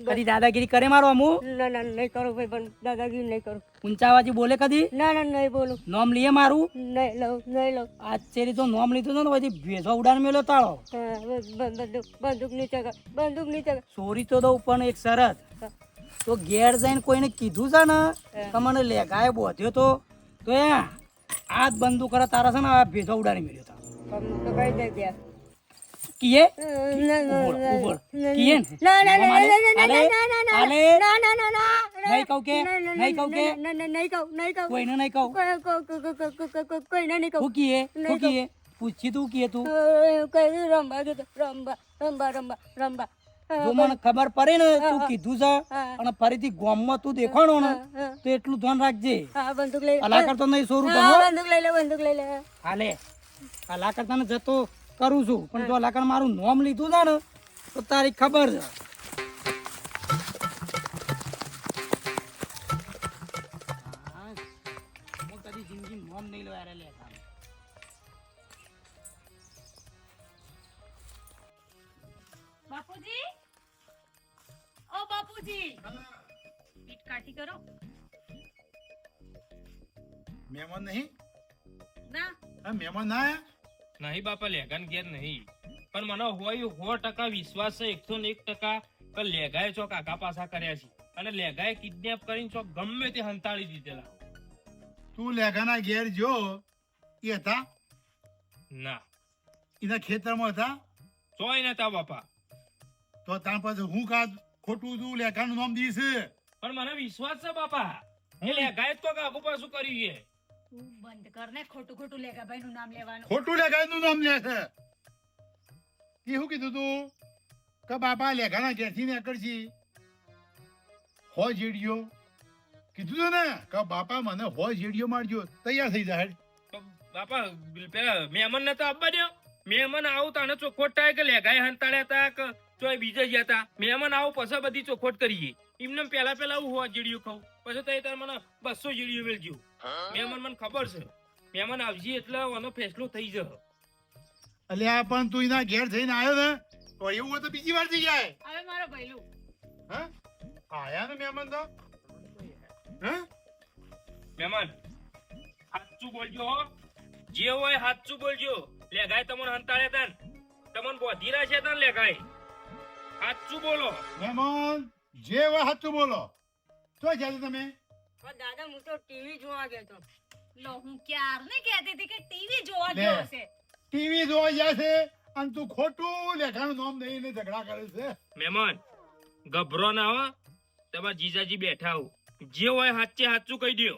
કદી દાદાગીરી કરે મારો અમુ ના ના નહીં કરું ભાઈ પણ દાદાગીરી નહીં કરું. ઊંચાવાજી બોલે કદી ના ના નહીં બોલું. નોમ લીએ મારું નહીં લઉં નહીં લઉં. આ ચેરી તો નોમ લીધું ને પછી ભેજો ઉડાન મેલો તાળો હા, બંદૂક નીચે કર, બંદૂક નીચે કર. ચોરી તો દઉં પણ એક શરત તો ઘેર જઈને કોઈને કીધું છે ને કે મને લેગાય બોધ્યો તો એ આ જ બંદૂક કરે તારા છે ને આ ભેજો ઉડાડી મેળ્યો તારો પણ તો કઈ દે ગયા. કીએ ના ના ઉભો ના ઉભો કીએ ને ના ના ના આલે, ના ના આલે, ના ના આલે. ના ના ના ના. નહીં કહું કે નહીં કહું કે નહીં કહું નહીં કહું. કોઈને નહીં કહું કોઈને નહીં કહું. હું કીએ હું કીએ પૂછી તું કીએ તું કઈ રંબા કીધું રંબા રંબા રંબા રંબા. જો મને ખબર પડે ને તું હા. કીધું છે હા. અને ફરીથી ગામમાં તું દેખાણો ને હા. તો એટલું ધ્યાન રાખજે હા બંદૂક લઈ અલા કરતો નહીં સોરું હા, બનો બંદૂક લઈ લે બંદૂક લઈ લે. હાલે અલા કરતા ને જતો કરું છું પણ જો અલા કર મારું નામ લીધું છે ને તો તારી ખબર છે હા, હું કદી જિંદગી નામ નહીં લો યાર લે બાપુજી, ઓ બાપુજી, પીટ કાઠી કરો. મહેમાન નહીં ના, હા મહેમાન ના આયા? નહીં બાપા લેગાન ઘેર નહીં પણ મને હોય 100% વિશ્વાસ છે 101% કે લેગાએ ચોક આગા પાછા કર્યા છે અને લેગાએ કિડનેપ કરીને ચોક ગમે તે હંતાળી દીધેલા. તું લેઘાના ઘેર જો એ હતા ના એના ખેતરમાં હતા ચોય નતા બાપા. તો તાર પાસે હું કા ખોટું તું લેઘાનું નામ દીશ પણ મને વિશ્વાસ છે બાપા એ લેગાએ જ કોક આગુ પાછું કર્યું છે. તું બંધ કર ને ખોટું ખોટું લેગાભાઈ નું નામ લેવાનું. ખોટું લેઘાનું નામ લે છે એ શું કીધું તું કે બાપા લેઘાના ઘેરથી નીકળશી હો જેડિયો કીધું તું ને કે બાપા મને હો જેડિયો મારજો તૈયાર થઈ જાય તો બાપા પેલા મહેમાન નતા આવવા દો. મહેમાન આવું તાને ચોખવટ થાય કે લેગાએ હંતાડ્યા હતા કે ચોય બીજે ગયા હતા. મહેમાન આવું પછી બધી ચોખવટ કરીએ એમને પેલા હું હોવા જેડિયું ખાઉં પછી તો એ તાર મને 200 જેડિયું મેળજો. મહેમાન મને ખબર છે મહેમાન આવજી એટલે આનો ફેસલો થઈ જશે. અલ્યા પણ તું એના ઘેર જઈને આવ્યો ને તો એવું હોય તો બીજી વાર જઈ જાય હવે મારો ભૈલું હા આયા ને મહેમાન તો હા મહેમાન સાચું બોલજો હો. જે હોય સાચું બોલજો. લેગાય તમને હંતાડ્યા તા ને તમને બોધી રાખ્યા તા ને લેગાય. સાચું બોલો. મહેમાન જે હોય સાચું બોલો તો જાય તમે પણ દાદા હું તો ટીવી જોવા ગયો તો. લો હું ક્યારની કહેતી હતી કે ટીવી જોવા લે. ગયો હશે. ટીવી જોવા જાય છે અને તું ખોટું લેખાનું નામ દઈને ઝઘડા કરે છે મહેમાન ગભરો ના હો. તમારા જીજાજી બેઠા હો. જે હોય સાચે સાચું કહી દો.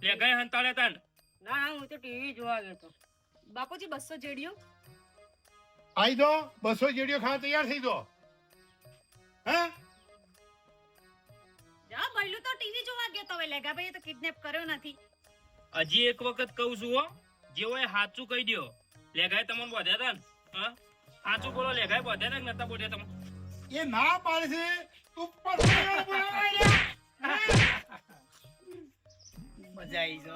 લેગાય હંતાડ્યા તા ને ના ના હું તો ટીવી જોવા ગયો તો. બાપુજી 200 જેડિયો આઈ દો 200 જેડીઓ ખાવા તૈયાર થઈ દો હે જા ભૈલું તો ટીવી જોવા ગયો તો. હવે લેગાભાઈએ તો કિડનેપ કર્યો નથી. હજી એક વખત કહું છું હો. જે હોય સાચું કહી દો. લેગાય તમને બોધ્યા તા ને હા સાચું બોલો. લેગાય બોધ્યા તા કે નતા બોધ્યા તમને? એ ના પાડે છે તું પણ બોલાવા લ્યા. મજા આવી છે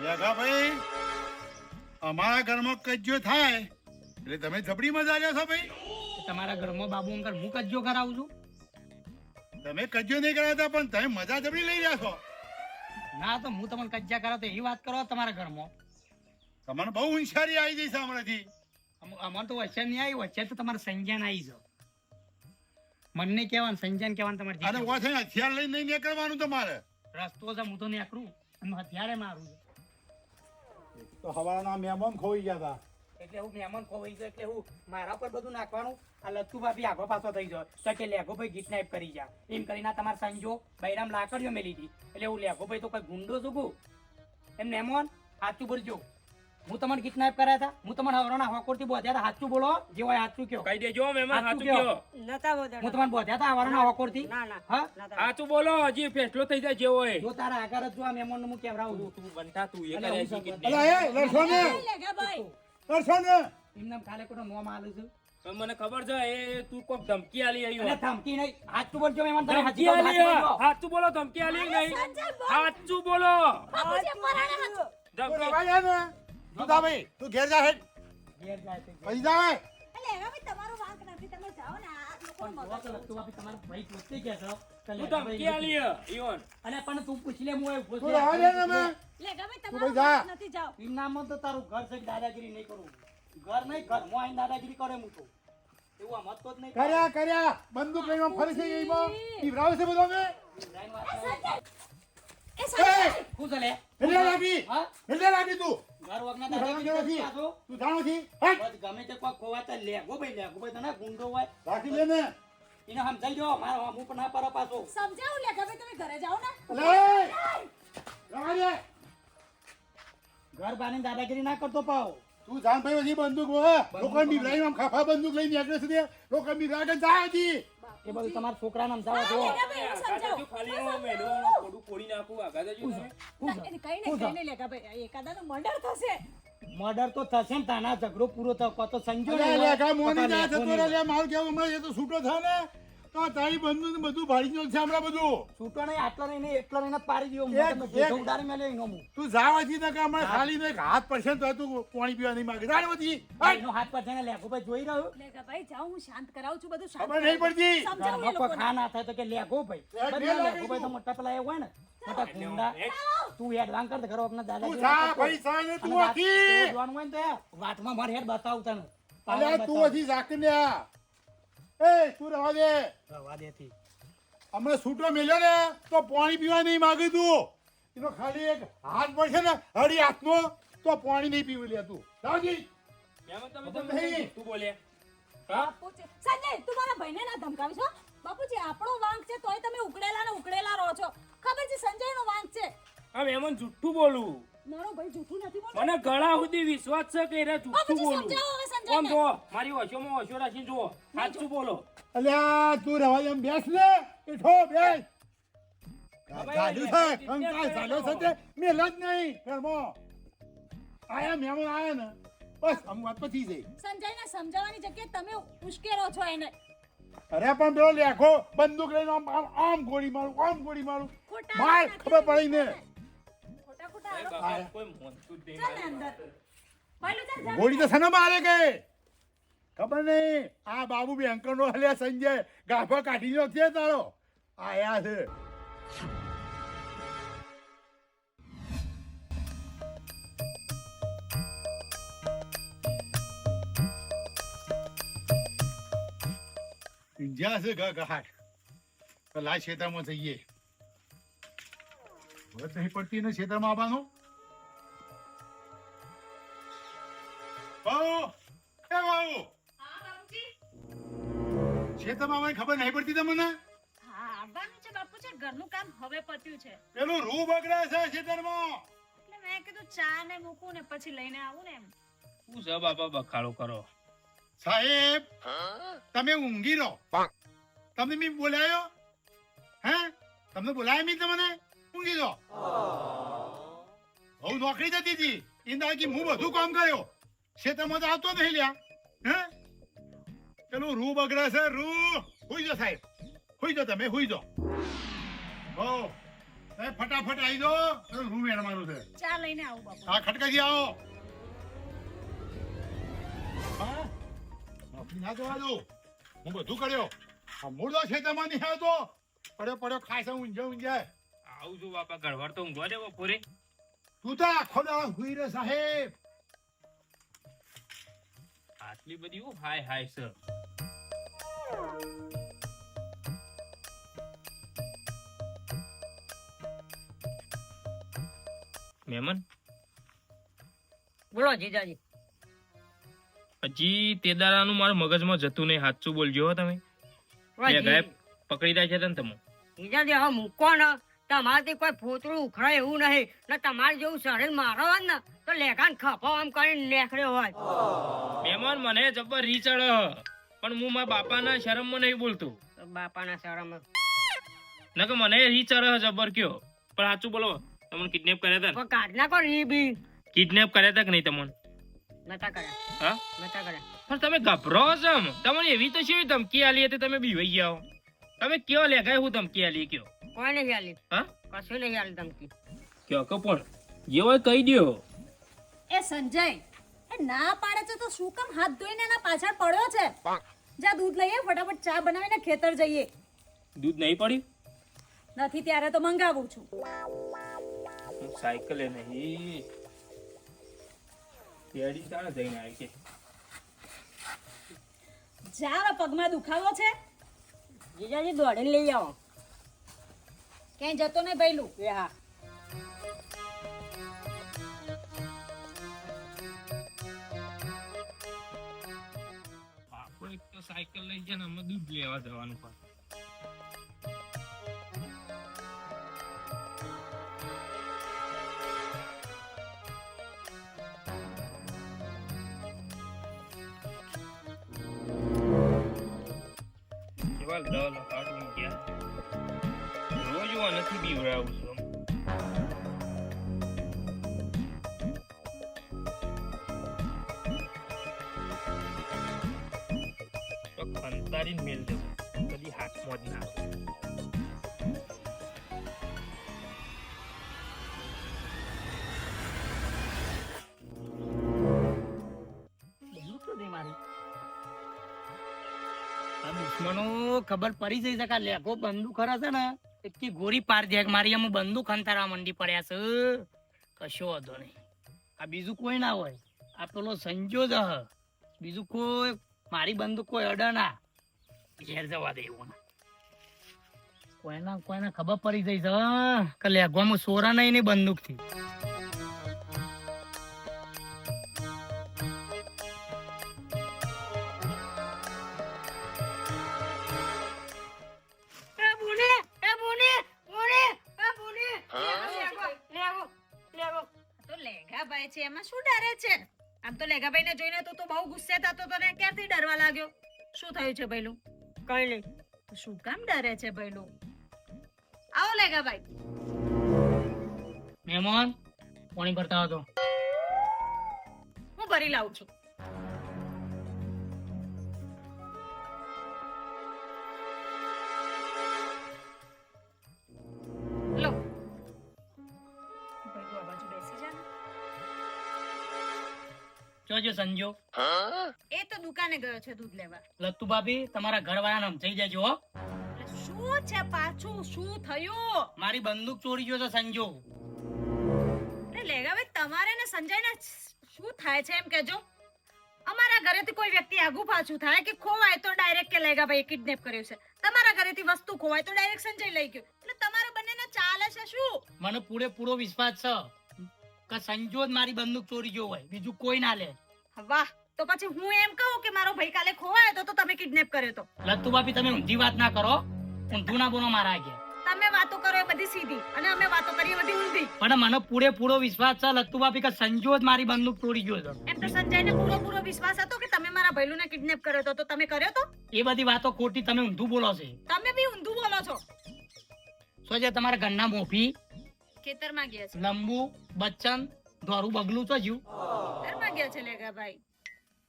લેખા ભાઈ અમારા ઘરમાં કજ્જો થાય એટલે તમે જબરી મજા લ્યો છો ભાઈ. તમારા ઘરમાં બાબુ અંકલ હું કજ્જો કરાવું છું તમે કજ્જો નહીં કરાવતા પણ તમે મજા જબરી લઈ રહ્યા છો. ના તો હું તમને કજ્જા કરાવ તો એવી વાત કરો તમારા ઘરમાં તમને બહુ હોશિયારી આવી જઈ છે હમણાંથી. અમારે તો વચ્ચે નહીં આવી વચ્ચે તો તમારે સંજ્ઞાન આવી છે મને કહેવાનું સંજ્ઞાન કહેવાનું તમારે અને જીજુ. ઓ છે ને હથિયાર લઈને નહીં નીકળવાનું તમારે. રસ્તો છે હું તો નીકળું અને હથિયારે મારું છે તો હવાના મહેમાન ખોઈ ગયા હતા. એટલે હું મહેમાન ખોવાઈ ગયો એટલે હું મારા પર બધું નાખવાનું આ લચ્છુ ભાભી આગો પાછો થઈ જાય તો કે લેગો ભાઈ કિડનેપ કરી જા એમ કરીને તમારે સંજો બૈરામ લાકડીઓ મેલી હતી એટલે હું લેગો ભાઈ તો કઈ ગુંડો છું કુ એમ મહેમાન સાચું બોલજો. હું તમને કિડનેપ કર્યા હતા હું તમને હવરાના હોકોરથી બોધ્યા હતા સાચું બોલો જે હોય સાચું કયો કહી દેજો મહેમાન સાચું સાચું કયો. કયો. નતા બોધા હું તમને બોધ્યા હતા હવરાના હોકોરથી ના ના હા નતા. સાચું બોલો. હજી ફેસલો થઈ જાય જે હોય. જો તારા આગળ જ જો આ મહેમાન હું કેવરાવું છું તું બનતા તું એ અલા, કરે હું છે સમજ- કે અલા એ લડશો ને લેગાભાઈ લડશો ને. એમને ખાલી ખોટો મોં આલું છું પણ મને ખબર છે એ તું કોક ધમકી આલી અને આવ્યો. ધમકી નહીં સાચું બોલજો મહેમાન તમે ધમકી સાચું આલી બોલજો. સાચું બોલો. ધમકી આલી કે નહીં સાચું બોલો. બાપુજી પરાણે હતું. ધમકી ભાઈ તું ઘેર જા હેડ ઘેર જાય તે. પછી જા લેગાભાઈ તમારો વાંક નથી. તમે જાઓ ને. શું પણ મગજ જો કે લગતું બાપી તમારો ભાઈ પોતે કહે છે કે તું લેખા ધમકી ભાઈ આલી હે, ઈવોન. અરે પણ તું પૂછી લે હું ઉભો તું રહેવા દે ને અમે. લેગા ભાઈ તું તમારો ભાઈ જા. વાંક નથી જાઓ એમનામાં તો તારું ઘર છે કે દાદાગીરી નહીં કરું ઘર નહીં ઘરમાં આવીને દાદાગીરી કરે હું તો એવું આમ હતો જ નહીં કર્યા બંદૂક લઈને આમ ફરી છે એમાં પીવરાવે છે બધો અમે જાઈને વાત કરો. એ સંજય શું છે લે હેલે લાગી હા હેલે લાગી તું ઘર વગરના તું દાદાગીરી જાણો કરતી નથી પાછો. તું જાણો છી હટ બસ ગમે તે કોઈ ખોવાય તો લેગો ભાઈ તને ગુંડો હોય રાખી લે ને એને સમજાઈ દો મારો હું પણ ના પર પાછો સમજાવું લેગા ભાઈ તમે ઘરે જાઓ ને લે રહેવા દે ઘર બાની દાદાગીરી ના કરતો પાવ તું જાણ ભાઈ હજી બંદૂક લોકો બિવરાઈ આમ ખાફા બંદૂક લઈને નીકળે છે લોકો બિવરાઈ જાય હજી એ બધું તમારા છોકરાને સમજાવો જો લેગા ભાઈ એવું આગા સમજાવો જજો, ખાલી હું મેળવવાનું થોડું ફોડી નાખું, આગા જજો તમે. કઈ નહીં લેગા ભાઈ એકાદાનું મર્ડર થશે મર્ડર તો થશે ને તાના ઝઘડો પૂરો થયો તો સંજો અરે લેખા મોની ના થતો રે લે મારું કેવું હમણાં એ તો છૂટો થાય ને તો તારી બંદૂક ને બધું ભાડી ગયું છે હમણાં બધું છૂટો નહીં આટલો નહીં એટલો નહીં પાડી દો એક- ઉડાડી મેલે એનો મું તું જાવાથી ને કે હમણાં ખાલી ને હાથ પડશે ને તો તું પાણી પીવા નહીં માંગે જાણ બધી હટ. એનો હાથ પર છે ને લેગો ભાઈ જોઈ રહ્યો લેગા ભાઈ જાઓ હું શાંત કરાવું છું બધું શાંત ખબર નહીં પડતી સમજાવું ઘરમાં એ કોઈ લોકોને. ખા ના થાય તો કે લેગો ભાઈ બે બધા લાગી લેગો ભાઈ તો તું. મોટા પેલા એ હોય ને મોટા ગુંડા તું એડવાન્સ કર ઘરો આપના દાદા તું જા ભાઈ જા ને તું આખી જોવાનું હોય ને તો વાતમાં મારે હેડ બતાવ તને અલ્યા તું હજી ઝાકને આ એ તું રહેવા દે રવા દેથી હમણાં છૂટો મેલ્યો ને તો પાણી પીવા નહીં માગી તું એનો ખાલી એક હાથ પડશે ને હળી હાથનો તો પાણી નહીં પીવું લે તું જાવજી મેમન તમે ખબર તો નહીં. તું બોલ્યા. હા? બાપુજી, સંજય તું મારા ભાઈને ના ધમકાવીશ હો બાપુજી આપણો વાંક છે તોય તમે ઉકળેલા ને ઉકળેલા રહો છો ખબર છે સંજયનો વાંક છે હા, મેમન જુઠ્ઠું બોલું. મારો ભાઈ જૂઠું નથી બોલતો મને ગળા સુધી વિશ્વાસ છે કે એને જુઠ્ઠું બાપુજી બોલું. સમજાવો હવે આમ સંજયને જો મારી ઓશોમાં ઓશો રાખીને જુઓ સાચું બોલો. અલ્યા તું રહેવા દે એમ બેસ ને એઠો બેસ હવે ચાલ્યું છે કંકાળ ચાલ્યો છે તે મેલ જ નહીં ઘરમાં આયા મહેમાન આયા ને બસ આમ વાત પતી જઈ સંજયને સમજાવવાની જગ્યાએ તમે ઉશ્કેરો છો એને અરે પણ પેલો લેખો બંદૂક લઈને આમ ગોળી મારું ખોટા માર નાખી ખબર પડી ને ખોટા ખોટા એ આરોપ. બાપા, કોઈ મોનતું જ નહીં ચાલ ને અંદર પહેલું ચાલ જા. ગોળી તો સને મારે કે ખબર નહીં આ બાબુ બેંકર નો હલ્યા સંજય ગાફા કાઢી નો છે તારો આયા છે જ્યાં છે ગાહાટ તો લાય ખેતરમાં જઈએ હવે નહીં પડતી ને ખેતરમાં આવવાનું બાબુ એ બાબુ ખેતરમાં આવવાની ખબર નહીં પડતી તમને હા આવવાનું છે બાપુજી ઘરનું કામ હવે પત્યું છે પેલું રૂ બગડે છે ખેતરમાં એટલે મેં કીધું ચા ને મૂકું ને પછી લઈને આવું ને એમ શું છે બાપા બખાડો કરો? સાહેબ તમે ઊંઘી રહો તમને મેં બોલાયો હે તમને બોલાય મેં તમને ઊંઘી રહો બહુ નોકરી જતી હતી ઇન્દાકી હું બધું કામ કર્યો ખેતરમાં તો આવતો નહીં લ્યા હે પેલું રૂ બગડે છે રૂ હુઈ જાઓ સાહેબ હુઈ જાઓ તમે હુઈ જાઓ હો તમે ફટાફટ આવી જાઓ પેલું રૂ મેળવાનું છે ચા લઈને આવું બાપુ હા ખટકાજી આવો હા નોકરી ના જોવા દઉં હું બધું કર્યો આ મૂળો ખેતરમાં નહીં આવતો પડ્યો ખાય ઊંઝાય આવું છું બાપા, ગળવાર તો ઊંઘવા દે બપોરે. તું તો આખો દાડો હુઈ રહે સાહેબ આટલી બધી હું હાય હાય છે. મેમન બોલો જીજાજી હજી તે દાડાનું મારા મગજમાં જતું નહીં, સાચું બોલજો હો તમે. બોલો બે ગાયબ જી- પકડી રહ્યા છે ને તમે. જીજાજી હવે મૂકો ને તમારાથી કોઈ ફોતરું ઉખડાય એવું નહીં ને તમારે જેવું શરીર મારો હોય ને તો લેખાન ખપો આમ કરીને નેકળ્યો હોય મહેમાન મને જબર રી ચડે પણ હું મારા બાપાના શરમમાં નહીં બોલતો. તો બાપાના શરમ નકર મને રી ચડે જબર કયો. પણ સાચું બોલો, તમને કિડનેપ કર્યા હતા ને? કોઈ કાઢ નાખો ને ઈ બી કિડનેપ કર્યા હતા કે નહીં તમને? નતા કર્યા હા, નતા કર્યા પણ તમે ગભરો છો એમ. તમને એવી તો શી ધમકી આલી હતી તમે બીવાઈ ગયા હો? તમે કયો લેખાય હું ધમકી આલી કયો? કોઈ નહીં આલી હા, કશું નહીં આલી ધમકી કયો કે પણ જે હોય કહી દ્યો. એ સંજય એ ના પાડે છે તો શું કામ હાથ ધોઈને એના પાછળ પડ્યો છે જા દૂધ લઈએ ફટાફટ ચા બનાવીને ખેતર જઈએ. દૂધ નહીં પડ્યું? નથી ત્યારે તો મંગાવું છું. હું સાયકલે નહીં તેડી તાણે જઈને આવી કે જા પગમાં દુખાવો છે. જીજાજી દોડીને લઈ આવો. ક્યાંય જતો નહીં ભઈલું. એ હા. બાપો એક તો સાયકલ લઈ જાય ને અમે દૂધ લેવા જવાનું પણ કેવા દલ કાઢી ગયા રોજ હું નથી બીવડાવું છું તો ખંતારીને મેલ દેવું કદી હાથમાં જ ના આવે. બંદૂક તો દે મારી. આ દુશ્મનો ખબર પડી જઈ શકે લેખો બંદૂક ખરા છે ને એટલી ગોરી પાર દે મારી અમુક બંદૂક અંતારવા મંડી પડ્યા છે. કશો વાંધો નહીં. આ બીજું કોઈ ના હોય. આ પેલો સંજો જ હ. બીજું કોઈ મારી બંદૂક કોઈ અડે ના ઘેર જવા દે એવું ના. કોઈને ખબર પડી જઈ છે કે લેગવામાં સોરા નહીં ની બંદૂક થી. એ બોને, એ બોને, બોને, એ બોને. લેવો, લેવો. તો લેઘાભાઈ છે એમાં શું ડરે છે? આમ તો લેઘાભાઈને જોઈને તો બહુ ગુસ્સે થતો તો ને ક્યારથી ડરવા લાગ્યો? શું થયું છે ભઈલું? કઈ નહીં. તો શું કામ ડરે છે ભઈલું? આવો લેઘાભાઈ. મહેમાન પાણી ભરતા હતો. હું ભરી લાવું છું. લો ભઈલું આ બાજુ બેસી જા ને. જોજો સંજો. એ તો દુકાને ગયો છે દૂધ લેવા. લત્તુ ભાભી તમારા ઘરવાળાને સમજાઈ જજો હો. એટલે શું છે પાછું? શું થયું? મારી બંદૂક ચોરી ગયો છે સંજો. એટલે લેઘાભાઈ તમારે ને સંજયને શું થાય છે એમ કેજો. અમારા ઘરેથી કોઈ વ્યક્તિ આગુ પાછું થાય કે ખોવાય તો ડાયરેક્ટ કે લેઘાભાઈએ કિડનેપ કર્યું છે. તમારા ઘરેથી વસ્તુ ખોવાય તો ડાયરેક્ટ સંજય લઈ ગયો. એટલે તમારા બંનેને ચાલે છે શું? મને પૂરેપૂરો વિશ્વાસ છે કે સંજો જ મારી બંદૂક ચોરી ગયો હોય, બીજું કોઈ ના લે. વાહ, તો પછી હું એમ કહું કે મારો ભાઈ કાલે ખોવાયો તો તમે કિડનેપ કર્યો તો. લત્તુ ભાભી તમે ઊંધી વાત ના કરો. ઊંધું ના બોલો મારા આગળ. તમે વાતો કરો એ બધી સીધી અને અમે વાતો કરીએ બધી ઊંધી. પણ મને પૂરેપૂરો વિશ્વાસ છે લત્તુ ભાભી કે સંજો જ મારી બંદૂક ચોરી ગયો છે. એમ તો સંજયને પૂરો વિશ્વાસ હતો કે તમે મારા ભઈલુને કિડનેપ કર્યો તો તમે કર્યો તો? એ બધી વાતો ખોટી, તમે ઊંધું બોલો છે. તમે બી ઊંધું બોલો છો. સોજે તમારા ઘરના મોફી, ખેતરમાં ગયા છે. લંબુ, બચ્ચન, ધોરું બગલું તો જ્યું. ખેતરમાં ગયા છે લેઘાભાઈ.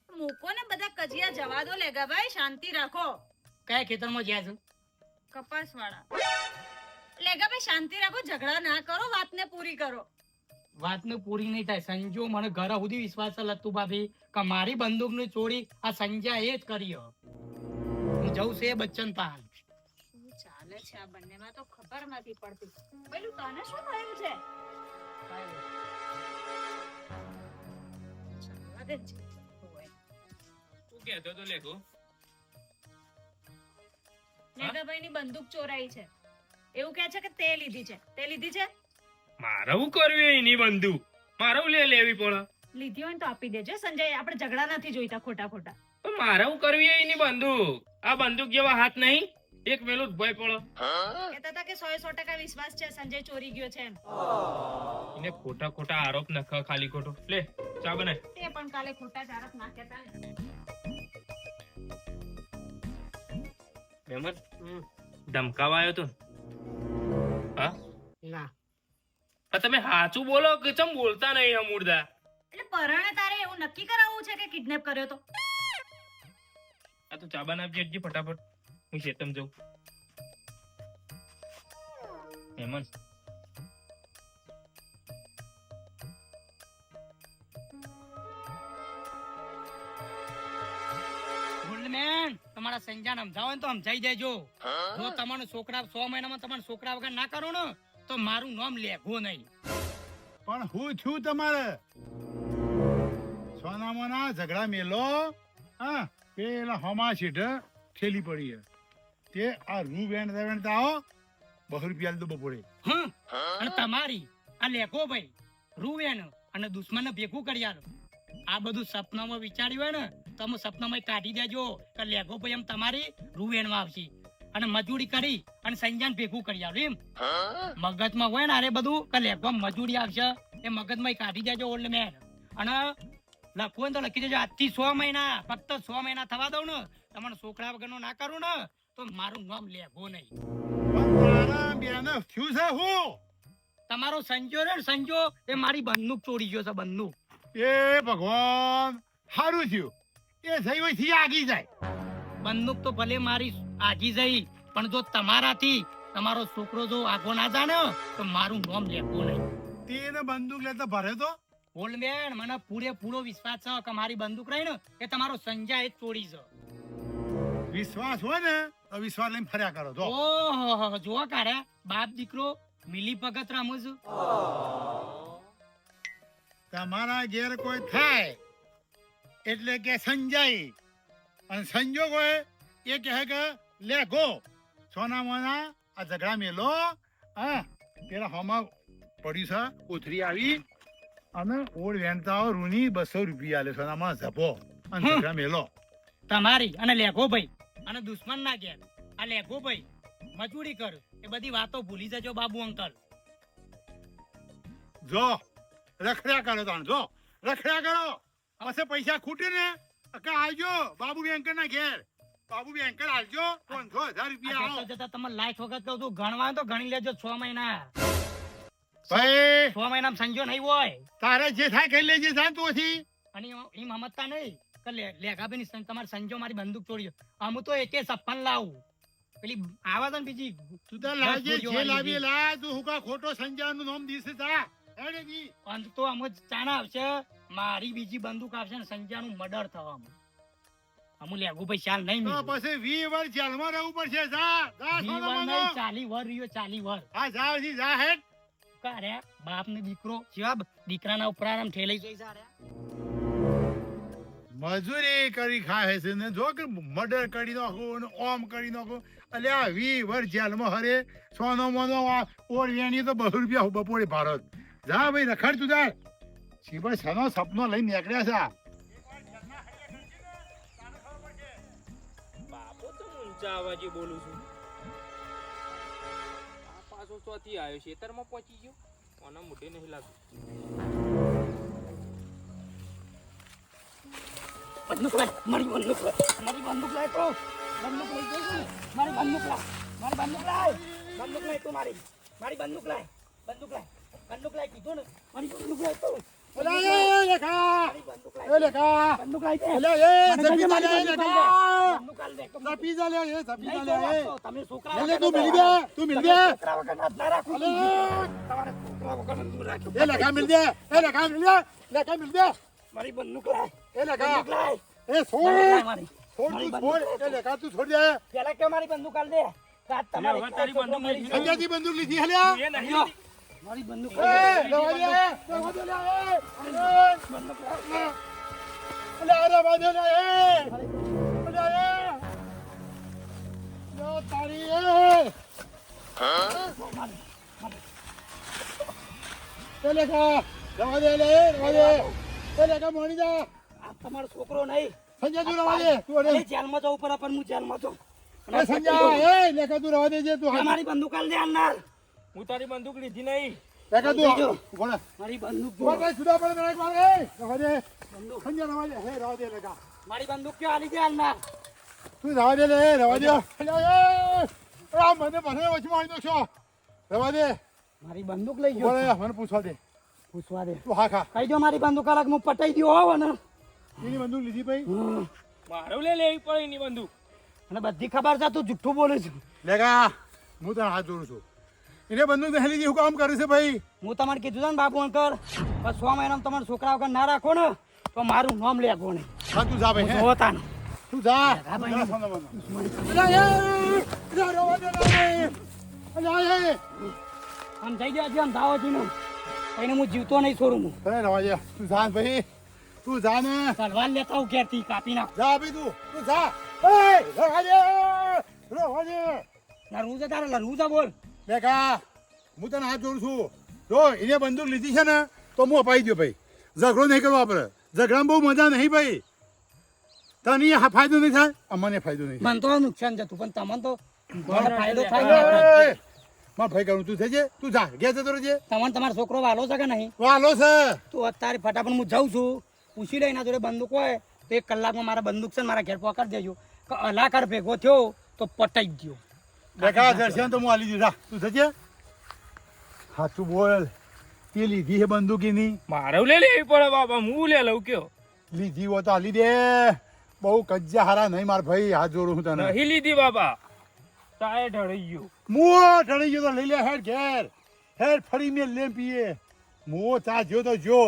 મૂકો ને બધા કજિયા જવા દો લેઘાભાઈ, શાંતિ રાખો. કયા ખેતરમાં જ્યાં છે? કપાસવાળા. લેઘાભાઈ શાંતિ રાખો, ઝઘડા ના કરો, વાતને પૂરી કરો. વાતને પૂરી નહીં થાય. સંજો મને ઘર સુધી વિશ્વાસ છે લત્તુ ભાભી કે મારી બંદૂકની ચોરી આ સંજ્યા એ જ કરી હે. હું જઉં છે બચ્ચન પાન. શું ચાલે છે આ બંનેમાં તો ખબર નથી પડતી. પેલું તને શું થયું છે? ચાલવા દે છે. હોય. તું કહેતો તો લેખો લેઘાભાઈની બંદૂક ચોરાઈ છે. એવું કહે છે કે તે લીધી છે. તે લીધી છે? મારે હું કરવી એની બંદૂક? મારે હું લેવી પડે? લીધી હોય ને તો આપી દેજો સંજય. આપણે ઝઘડા નથી જોઈતા ખોટા ખોટા. પણ મારે હું કરવી એની બંદૂક? આ બંદૂક જેવા હાથ નહીં, એક મેલું જ ભય પડે. કહેતા હતા કે 100% વિશ્વાસ છે સંજય ચોરી ગયો છે એમ. એને ખોટા ખોટા આરોપ નખ ખાલી ખોટો. લે ચા બનાય. તે પણ કાલે ખોટા જ આરોપ નાખ્યા હતા ને. મહેમાન ધમકાવા આવ્યો તો ને? હા ના આ તમે સાચું બોલો કે ચમ બોલતા નહીં અમૂર્દા? એટલે પરાણે તારે એવું નક્કી કરાવવું છે કે કિડનેપ કર્યો તો? આ તો ચા બનાવજે હજી ફટાફટ, હું ખેતમ જઉં. મહેમાન ગોલ્ડમેન તમારા સંજાન સમજાવો ને તો સમજાઈ દેજો. જો તમારો છોકરા 6 મહિનામાં તમારા છોકરા વગર ના કરો ને તો મારું નામ લેગો નહીં. પણ હું છું તમારે સોનામાના ઝઘડા મેલો હા પેલા હમા શેઠ ઠેલી પડી હે. તે આ રૂ વેણતા આવો 2 રૂપિયા તો બપોરે. હમ અને તમારી આ લેગો ભાઈ રૂવેન અને દુશ્મનને ભેગું કરી આલો. આ બધું સપનામાં વિચાર્યું હોય ને તમે સપનામાં કાઢી દેજો કે લેગો ભાઈ એમ તમારી રૂવેનમાં આવશે અને મજૂરી કરી અને સંજાન ભેગું કરી આલો. એમ મગજમાં હોય ને અરે બધું કે લેગો મજૂરી આવશે એ મગજમાં કાઢી દેજો ઓલ્ડ મેન. અને લખવું તો લખી દેજો આજથી 6 મહિના ફક્ત 6 મહિના થવા દઉં ને તમારા છોકરા વગરનો ના કરું ને તો મારું નામ લેગો નહીં. પણ તારા બેને થયું છે હું તમારો સંજો રે ને સંજો એ મારી બંદૂક ચોરી ગયો છે બંદૂક. એ ભગવાન સારું થયું એ થઈ હોય થી આગી જાય. બંદૂક તો ભલે મારી આજી જઈ પણ જો તમારાથી તમારો છોકરો જો આગો ના જાણે તો મારું નામ લેવું નહીં. તેને બંદૂક લેતા ભરે તો ઓલ્ડમેન મને પૂરેપૂરો વિશ્વાસ છે કે મારી બંદૂક રહી ને એ તમારો સંજા એ જ ચોરી છે. વિશ્વાસ હોય ને તો વિશ્વાસ લઈને ફર્યા કરો તો ઓહો જો કારે બાપ દીકરો મિલી ભગત રમું છું. તમારા ઘેર કોઈ થાય એટલે કે સંજાઈ અને સંજોગ હોય એ કહે કે લે ગો સોના મોના આ ઝઘડા મેલો હા પેલા હોમાં પડ્યું છે ઉથરી આવી અને ઓળ વેણતા રૂની 200 રૂપિયા લે સોનામાં ઝપો અને ઝઘડા મેલો. તમારી અને લેગો ભાઈ અને દુશ્મન ના ઘેર આ લેગો ભાઈ મજૂરી કર એ બધી વાતો ભૂલી જજો બાબુ અંકલ. જો રખડ્યા કરો તાણ જો રખડ્યા કરો પછી પૈસા ખૂટે ને કે આવજો બાબુ બેંકર ના ઘેર બાબુ બેંકર આવજો 500,000 રૂપિયા આવો. જતા તમારે લાઈટ વખત કહું તું ગણવા તો ગણી લેજો 6 મહિના. ભાઈ 6 મહિનામાં સંજો નહીં હોય તારે જે થાય કહી લેજે જા તું ઓછી. અને એમ સમજતા નહીં કે લેગાભાઈ તમારે સંજો મારી બંદૂક ચોરી અમુક તો એકે 56 લાવું પેલી આવા છે ને બીજી તું તો લાવજે જે લાવી લા તું હુકા ખોટો સંજાનું નામ દીસે તા હેડે જી અંત તો અમુક ચાના આવશે મારી બીજી બંદૂક આવશે ને સંજાનું મર્ડર થવાનું અમુ લેગુ ભાઈ ચાલ નહીં તો પછી 20 વર્ષ જેલમાં રહેવું પડશે જા જા સોના માનો 40 વર રહ્યો 40 વર હા જા જી જા હેડ કારે બાપ ને દીકરો જવાબ દીકરાના ઉપર આરામ ઠેલાઈ જોઈ સારે મજૂરી કરી ખાય છે ને જો કે મર્ડર કરી નાખો ને ઓમ કરી નાખો એટલે આ 20 વર્ષ જેલમાં હરે સોનો મોનો ઓર વેણી તો 200 રૂપિયા બપોરે ભારત જા ભાઈ રખડ તું જા શિવા સનો સપનો લઈને નીકળ્યા છે. બાપો તો ઊંચા અવાજે બોલું છું. આ પાછો ચોથી આવ્યો ખેતરમાં પહોંચી ગયો આના મોઢે નહીં લાગતું. બંદૂક લાય મારી બંદૂક લાય તો બંદૂક લઈ જઈ મારી બંદૂક લાય તો મારી બંદૂક લાય કીધું ને મારી બંદૂક લાય તો ઓલા એ લેખા એ લેખા બંદૂક લાય છે ઓલા એ જપીજા લે લેખા બંદૂક આલ દે જપીજા લે એ જપીજા લે એ તમે છોકરા લે તું મિલ દે છોકરા વગર ના રાખો અલે તમારે છોકરા વગર ના રાખો એ લેખા મિલ દે મારી બંદૂક લાય એ લેખા બંદૂક લાય એ છોડ મારી છોડ એ લેખા તું છોડ દે પેલા કે મારી બંદૂક આલ દે રાત તમારી હવે તારી બંદૂક લઈ સંજયજી બંદૂક લીધી હલ્યા એ નહીં મારી બંદૂક એ રવા દે લે બંદૂક લાય ઓલે રવા દે લે ઓલે યો તારી એ લેખા રવા દે એ લેખા મોણી જા આ તમારો છોકરો નહીં સંજય તું રવા દે તું અરે જેલમાં જવું પડે પણ હું જેલમાં છું એ સંજય એ લેખા તું રવા દેજે તું મારી બંદૂક આલ દે અન્નાર હું તારી બંદૂક લીધી નહીં. લેખા તું બોલે મારી બંદૂક તું કઈ સુધા પડે મેં મારે રવા દે સંજય રવા દે હે રવા દે લેખા મારી બંદૂક ક્યાં આલી દે અન્નાર તું રવા દે લે રવા દે આ મને મને વચમાં આવી દો છો રવા દે મારી બંદૂક લઈ ગયો બોલે મને પૂછવા દે પૂછવા દે તું હા ખા કહી દો મારી બંદૂક અલગ હું પટાઈ દયો હોવ ને એની બંદૂક લીધી ભાઈ મારે લે લેવી પડે એની બંદૂક. અને બધી ખબર છે તું જુઠ્ઠું બોલે છે લેખા હું તને હાથ જોડું છું એને બંદૂક નહીં લીધી હું કામ કર્યું છે ભાઈ હું તમારે કીધું છે ને બાપુ અંકલ બસ 6 મહિનામાં તમારા છોકરા વગર ના રાખો ને તો મારું નામ લેખો નહીં હા તું જા ભાઈ હે જોતા ને તું જા લેઘા ભાઈ જા, સાનો બાનો. અલા, એ, અલા, રવા દે, રવા દે. અલા, એ. આમ થઈ ગયા છે આમ ધાવો છું ને એને હું જીવતો નહીં છોડું હું અરે રવા દે. તું જા ને ભાઈ તું જા ને તલવાર લેતા હું ઘેરથી કાપી નાખ જા ભાઈ તું જા. એ, રવા દે, રવા દે. લડવું છે તારે લડવું છે બોલ લેખા હું તને હાથ જોડું છું જો એને બંદૂક લીધી છે ને તો હું અપાઈ દો ભાઈ ઝઘડો નહીં કરવો આપણે ઝઘડામાં બહુ મજા નહીં ભાઈ તને આ ફાયદો નહીં થાય અમને ફાયદો નહીં મને તો નુકસાન જતું પણ તમને તો મને ફાયદો થાય થાય મારા ભાઈ કરું તું થશે તું જા ઘેર જતો રહેજે તમને તમારો છોકરો વાલો છે કે નહીં વાલો છે તું અત્યારે ફટાફટ હું જાઉં છું પૂછી લઈ એના જોડે બંદૂક હોય તો 1 કલાકમાં મારા બંદૂક છે ને મારા ઘેર પકડી દેજો કે અલાકાર ભેગો થયો તો પટાઈ ગયો દેખા દર્શન તો હું આલી દીધા તું થશે સાચું બોલ તે લીધી છે બંદૂકીની મારે લે લેવી પડે બાપા હું લે લઉં કયો લીધી હોય તો આલી દે બહુ કજ્જા હારા નહીં માર ભાઈ હાથ જોડું હું તને નહીં લીધી બાપા ટાયર ઢળી ગયું મુઓ ઢળી ગયો તો લઈ લે હેડ ઘેર હેડ ફરી મેં લે પીએ મુઓ ચા જો તો જો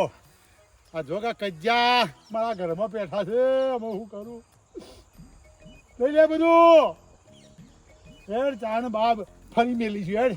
આ જો કા કજ્જા મારા ઘરમાં બેઠા છે અમે શું કરું લઈ લે બધું હેડ ચા ને બાપ ફરી મેલી છું હેડ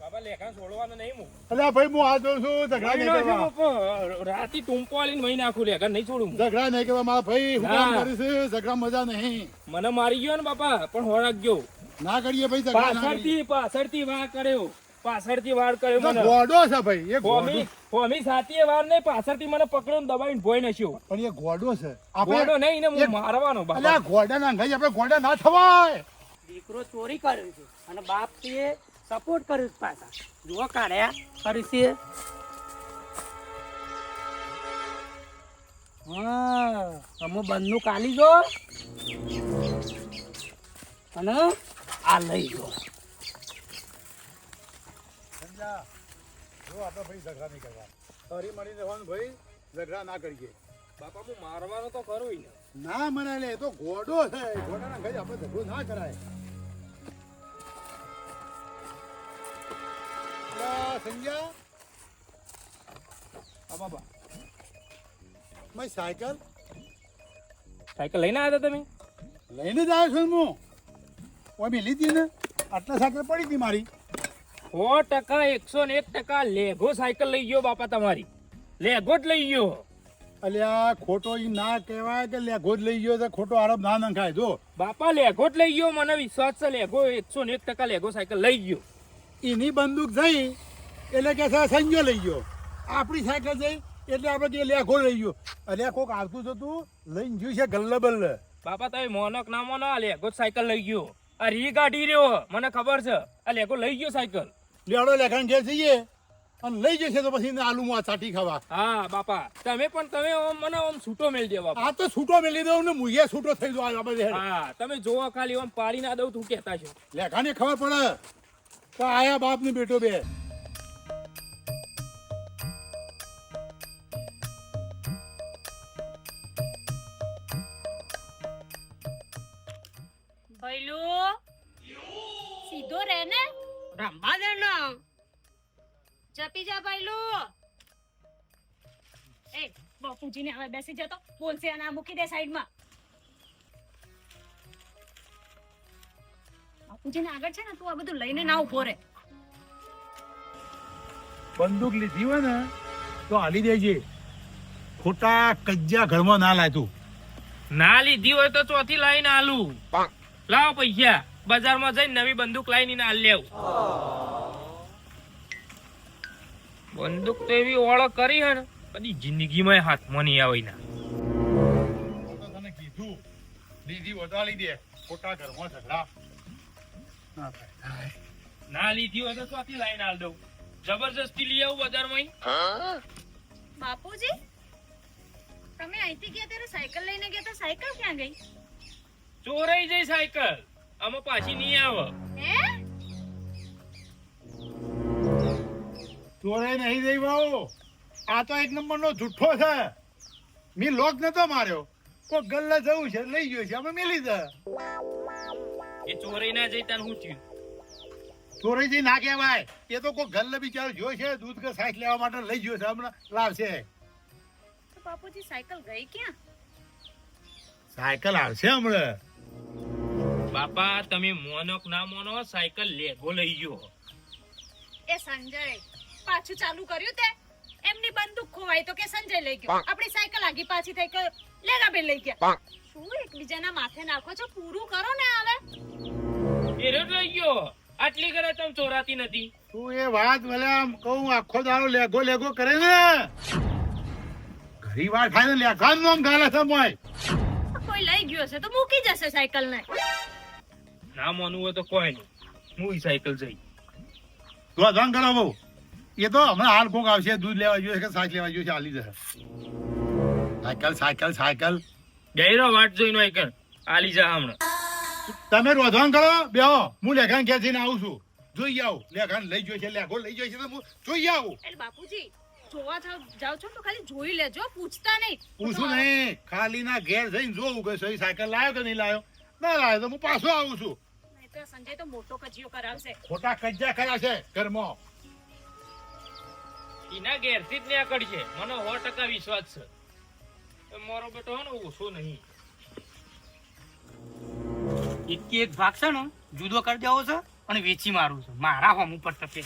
બાપા લેખા છોડવાનું નહીં હું અલ્યા ભાઈ હું હાથ જોડું છું ઝઘડા નહીં કરવા રાતી ટૂંપો આલીને મહી નાખું લેખા નહીં છોડું હું. ઝઘડા નહીં કરવા મારા ભાઈ હું કામ ના. કરીશ ઝઘડા મજા નહીં મને મારી ગયો ને બાપા પણ હોરાક ગયો ના કરીએ ભાઈ ઝઘડા ના કરીએ. પાછળથી વાર કર્યો પાછળથી વાર કર્યો તો મને ગોડો છે ભાઈ એ હોમી ગોડો હોમી સાથીએ વાર નહીં પાછળથી મને પકડ્યો ને દબાઈને ભોય નશ્યો પણ એ ગોડો છે ગોડો નહીં ને હું એક- મારવાનો બાપા અલ્યા ગોડા ના અંગાઈ આપણે ગોડા ના થવાય દીકરો ચોરી કર્યો છે અને બાપ એ સપોર્ટ કર્યો છે પાછા જુઓ કાઢ્યા કર્યું છે હા તમે બંદૂક આલી જો અને આ લઈ જો સમજા જો આપણે ભાઈ ઝઘડા નહીં કરવા ફરી મળી રહેવાનું ભાઈ ઝઘડા ના કરીએ બાપા હું મારવાનો તો ખરું ને ના મનાય લે એ તો ગોડો છે ગોડાના ઘરે આપણે ઝઘડો ના કરાય અલ્યા, સમજ્યા હા બાપા મારી સાયકલ સાયકલ લઈને આવ્યા હતા તમે લઈને જ આવ્યો છું હું ઓય મેં લીધી ને આટલા સાયકલ પડી હતી મારી 100% 101% લેગો સાયકલ લઈ ગયો બાપા તમારી લેગો જ લઈ ગયો અલ્યા ખોટો ઈ ના કહેવાય કે લેઘો જ લઈ ગયો તો ખોટો આરોપ ના નખાય જો બાપા લેગો જ લઈ ગયો મને વિશ્વાસ છે લેગો 101% લેગો સાયકલ લઈ ગયો એની બંદૂક જઈ એટલે કે છે સંજો લઈ ગયો આપણી સાયકલ જઈ એટલે આપણે કે લેઘો લઈ ગયો અને કોક આવતું જતું લઈને ગયું છે ગલ્લે બલ્લે બાપા તમે મોનક ના મોનો આ લેગો જ સાયકલ લઈ ગયો આ રી ગાડી રહ્યો મને ખબર છે આ લેગો લઈ ગયો સાયકલ લેડો લેખાણ ઘેર જઈએ અને લઈ જશે તો પછી આલુ માં ચાટી ખાવા હા બાપા તમે આમ મને આમ છૂટો મેળ દે બાપા આ તો છૂટો મેલી દઉં ને મુએ છૂટો થઈ જાવ આ બધે હા તમે જોવો ખાલી આમ પાડી ના દઉં તું કહેતા છો લેખાને ખબર પડે તો આયા બાપ ને બેટો બે ભઈલું સીધો રહે ને રંબા દે ને જપી જા ભઈલું એ બાપુજીને હવે બેસી જતો બોલશે અને આ મૂકી દે સાઈડમાં બાપુજીને આગળ છે ને તું આ બધું લઈને ના ઉભો રે બંદૂક લીધી હોય ને તો હાલી દેજે ખોટા કજ્જા ઘરમાં ના લાય તું ના લીધી હોય તો ચોથી લાઈને આલું લાવો પૈસા બજારમાં જઈને નવી બંદૂક લાઈને આલ લેવું બંદૂક તો એવી ઓળખ કરી હે ને કદી જિંદગીમાં હાથમાં નહીં આવે ના હું તો તને કીધું લીધી હોય તો હાલી દે ખોટા ઘરમાં ઝઘડા ના થાય. ના લીધી હોય તો ચોથી લાઈને આલ દઉં જબરજસ્તી લઈ આવું બજારમાં બાપુજી તમે અહીંથી ગયા ત્યારે સાયકલ લઈને ગયા તો સાયકલ ક્યાં ગઈ ચોરાઈ જાય સાયકલ આમાં પાછી નહીં આવે હે ચોરે નહીં જઈ બાબુ આ તો એક નંબરનો જુઠ્ઠો છે મેં લોક નતો માર્યો કોઈ ગલ્લે જવું છે લઈ ગયો છે અમે મેલી દે એ ચોરાઈ ના જઈ તાન શું થયું ચોરી થી ના કહેવાય એ તો કોઈ ગલ્લે બિચારો જોયો છે દૂધ કે સાઈક લેવા માટે લઈ ગયો છે હમણાં લાવશે તો બાપુજી સાયકલ ગઈ ક્યાં સાયકલ આવશે હમણાં. બાપા તમે મોનો કે ના મોનો સાયકલ લેગો લઈ ગયો. એ સંજય પાછું ચાલુ કર્યું તે એમની બંદૂક ખોવાઈ તો કે સંજય લઈ ગયો આપણી સાયકલ આગી પાછી થઈ કે લેગાબેન લઈ ગયા શું એકબીજાના માથે નાખો છો પૂરું કરો ને હવે એ રોજ લઈ ગયો આટલી ઘરે તમે ચોરાતી નથી. તું એ વાત ભલે આમ કહું આખો દાડો લેગો લેગો કરે ને ઘણી વાર થાય ને લેગાનું નામ ગાલે છે મોય. કોઈ લઈ ગયો છે તો મૂકી જશે સાયકલ ને ના માનવું હોય તો કોઈ નહીં હું સાયકલ જઈ. તો ધન કરો બહુ એ તો હમણાં હાલ કોક આવશે દૂધ લેવા જોઈએ કે શાક લેવા જોઈએ ચાલી જશે. સાયકલ સાયકલ સાયકલ ગયરો વાટ જોઈને હોય કર આલી જા હમણાં. તમે રોધવાન કરો બેહો હું લેખાન ઘેર જઈને આવું છું જોઈ આવું લેખાન લઈ જોઈ છે લેગો લઈ જોઈ છે તો હું જોઈ આવું. એટલે બાપુજી જોવા જાવ છો તો ખાલી જોઈ લેજો પૂછતા નહીં પૂછું નહીં ખાલી ના ઘેર જઈને જોવું કે સહી સાયકલ લાવ્યો કે નહીં લાવ્યો ના લાવ્યો તો હું પાછો આવું છું. નહીં તો સંજય તો મોટો કજિયો કરાવશે ખોટા કજ્જા કર્યા છે ઘરમાં. એના ઘેરથી જ નીકળ છે મને 100% વિશ્વાસ છે. મારો બેટો હે ને ઓછો નહીં. એક ભાગ છે ને જુદો કરી દેવો છે અને વેચી મારું છે મારા હોમ ઉપર ટપે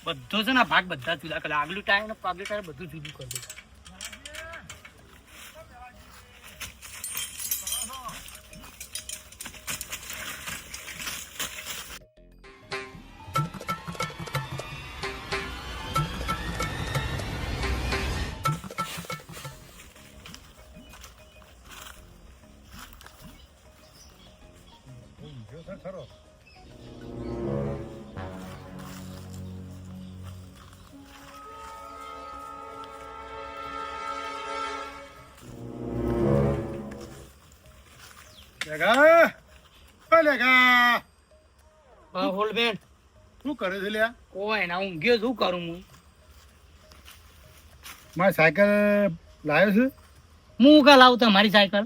બધો છે ને ભાગ બધા જુદા કરે આગલું ટાયર ને પાગલું ટાયર બધું જુદું કરી દે. ખરો લેગા ઓ લેગા હોલ બેન શું કરે છે લ્યા? કોઈ ના ઊંઘ્યો શું કરું હું મારી સાયકલ લાવ્યો છે. હું કા લાવું તમારી સાયકલ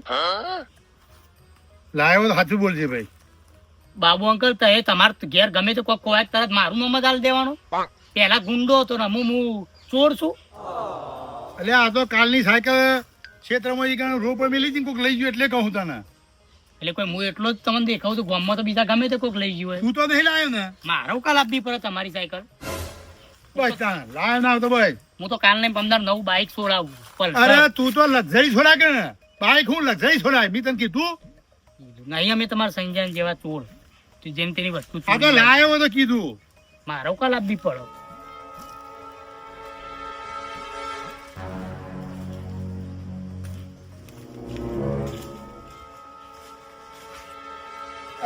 લાવ્યો તો સાચું બોલજે ભાઈ. બાબુ અંકલ તો એ તમારે ઘેર ગમે તો કોઈ કોઈ તરત મારું નામ જ આલ દેવાનું પેલા ગુંડો હતો ને હું ચોર છું. એટલે આ તો કાલની સાયકલ ક્ષેત્રમાં રોડ પર મેલી હતી કોઈક લઈ ગયું એટલે કહું તને. એટલે કોઈ હું એટલો જ તમને દેખાવ છું ગામમાં તો બીજા ગમે તે કોઈક લઈ ગયું હોય તું તો નહીં લાવ્યો ને મારો કાલ આપવી પડે તમારી સાયકલ. બસ તાને લાવ્યો ના આવતો ભાઈ. હું તો કાલ ને 15 નવું બાઈક છોડાવું પલ્સર. અરે તું તો લક્ઝરી છોડા કે ને બાઈક હું લક્ઝરી છોડાય મેં તને કીધું. નહીં અમે તમારા સંજય જેવા ચોર તો જેમ તેની વસ્તુ આ તો લાવ્યો હોય તો કીધું. મારો કાલ આપવી પડે.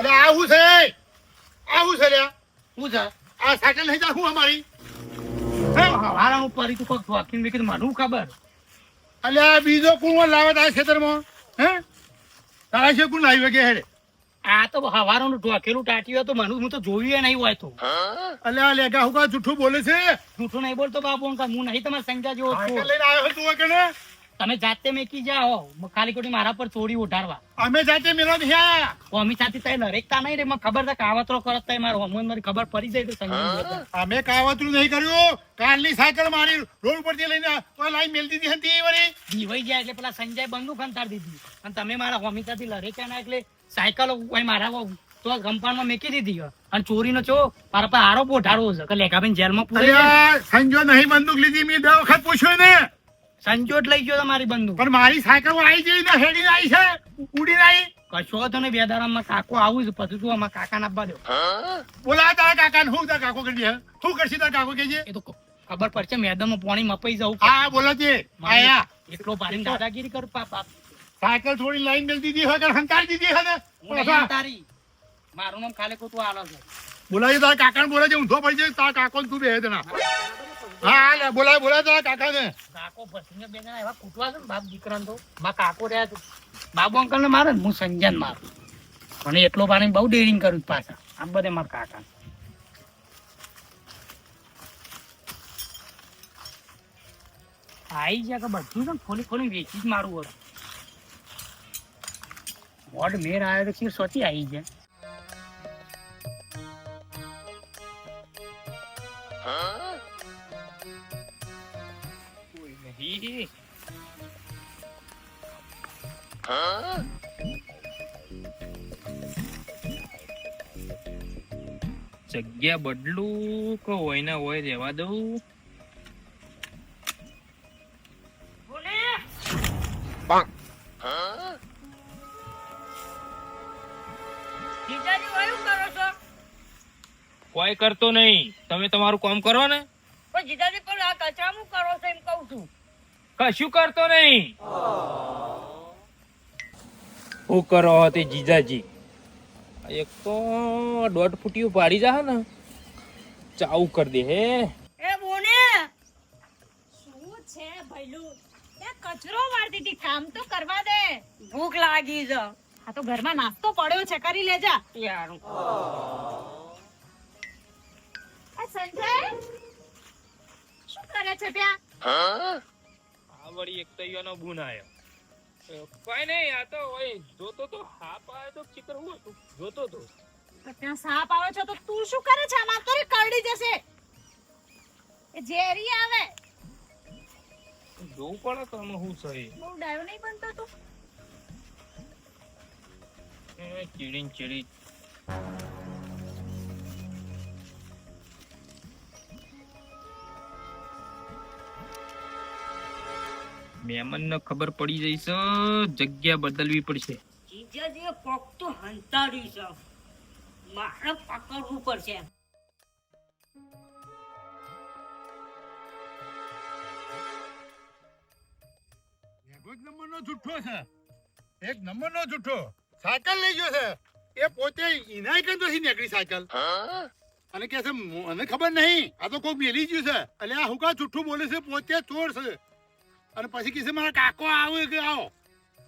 અરે આવું છે આવું છે લ્યા. શું છે આ સાયકલ નહીં જા હું અમારી હે? હવાના ઉપર તું કોક શોખીન મેં કીધું મને ખબર અલ્યા બીજો કોણ લાવે તારા ખેતરમાં હે તારા છે કોણ લાવ્યો કે હેડે? આ તો હવારનું ઢોકેલું ટાટ્યું તો મને હું તો જોયું નહીં હોય તો અલ્યા લેગા હું કા જૂઠું બોલે છે. જૂઠું નહીં બોલતો બાબુ અંકલ હું નહીં તમારા સંજય જેવો સાયકલ છું. લઈને આવ્યો તું કે ને તમે જાતે મેકી જાઓ ખાલી ખોટી મારા પર ચોરી ઉઠાડવા અમે જાતે મેળવા નહીં આયા. અમી સાથે તઈ લરેકતા નહીં રે મને ખબર છે કાવતરો કરત તઈ મારો હમણાં મારી ખબર પડી જાય તો સંજય અમે કાવતરું નહીં કર્યું. કાલની સાયકલ મારી રોડ પરથી લઈને તો લાઈ મેલ દીધી હતી એ વળી. દીવાઈ જાય એટલે પેલા સંજય બંદૂક અંતાર દીધી અને તમે મારા હોમિતાથી લરેક્યા ના એટલે સાયકલ કોઈ મારા તો ગંપાનમાં મેકી દીધી અને ચોરીનો ચો મારા પર આરોપ ઉઠાડવો છે કે લેખાબેન જેલમાં પૂરી અલ્યા સંજો નહીં બંદૂક લીધી મેં 2 વખત પૂછ્યું ને સંજો જ લઈ ગયો તમારી બંદૂક પણ મારી સાયકલ આવી જઈ ને હેડી આવી છે ઉડીને આવી. કશો તો ને બે દાડામાં કાકો આવું છે પછી તું અમારા કાકા ના દો બોલા તારા કાકા ને હું તારા કાકો કરી દે શું કરશે તારા કાકો કે છે? એ તો ખબર પડશે મેદાનમાં પાણી મપાઈ જવું હા બોલો છે આયા એટલો ભારી દાદાગીરી કર પાપા સાયકલ થોડી લાઈન મેલ દીધી હોય કે હંકારી દીધી હોય ને હું નહીં તારી મારું નામ ખાલી ખોટું આલો છે બોલાય તારા કાકા ને બોલાય ઊંધો પડી જાય તારા કાકો તું બે જણા હા લે બોલાય તારા કાકા ને કાકો ભસીને બે જણા એવા કૂટવા છે ને બાપ દીકરાને તો મારા કાકો રહ્યા છે બાબુ અંકલ ને મારે ને હું સંજન મારું અને એટલો પાણી બહુ ડેરિંગ કર્યું પાછા આમ બધે મારા કાકા આવી જાય કે બધું છે ને ખોલી ખોલી વેચી જ મારું હતું વોર્ડ મેર આવ્યો તો સોચી આવી જાય કોઈ નહીં. જગ્યા બદલું કે હોય ના હોય રહેવા દઉં. બોલે જીજાજી વયું કરો છો? કોઈ કરતો નહીં, તમે તમારું કામ કરો ને. પણ જીજાજી પણ આ કચરામું કરો છો એમ કહું છું. કશું કરતો નહીં. શું કરો તે જીજાજી? એક તો 1.5 ફૂટિયું પાડી જા ને ચાવું કરી દે હે. એ બોને શું છે ભઈલું? ત્યાં કચરો વાળતી હતી, કામ તો કરવા દે. ભૂખ લાગી છે આ તો ઘરમાં નાસ્તો પડ્યો છે, કરી લેજા. યાર. આ સંજય શું કરે છે ત્યાં? આ વળી એક તો ઈયોનો બુન આયો. કોઈ નહીં, આ તો ઓય જોતો તો હાપ આયો તો ચિકર હું હતું જોતો તો. તો ત્યાં સાપ આવે છે તો તું શું કરે છે? આમાં તો રે કરડી જશે. એ ઝેરી આવે. જોવું પડે તો આમાં શું છે. બહુ ડાયો નહીં બનતો તું. ચીડી ચીડી. મહેમાનને ખબર પડી જઈશ, જગ્યા બદલવી પડશે. જીજાજીએ કોક તો હંતાડ્યું છે, મારે પકડવું પડશે. એક નંબરનો જુઠ્ઠો છે, એક નંબરનો જુઠ્ઠો. સાયકલ લઈ ગયો છે, એ પોતે ઇનાય કરતો નીકળી સાયકલ અને કે છે મને ખબર નહીં, આ તો કોઈ મેલી ગયું છે. એટલે આ હુકા જુઠ્ઠું બોલે છે, પોતે ચોર છે. અને પછી કીધું મારા કાકો આવે કે આવો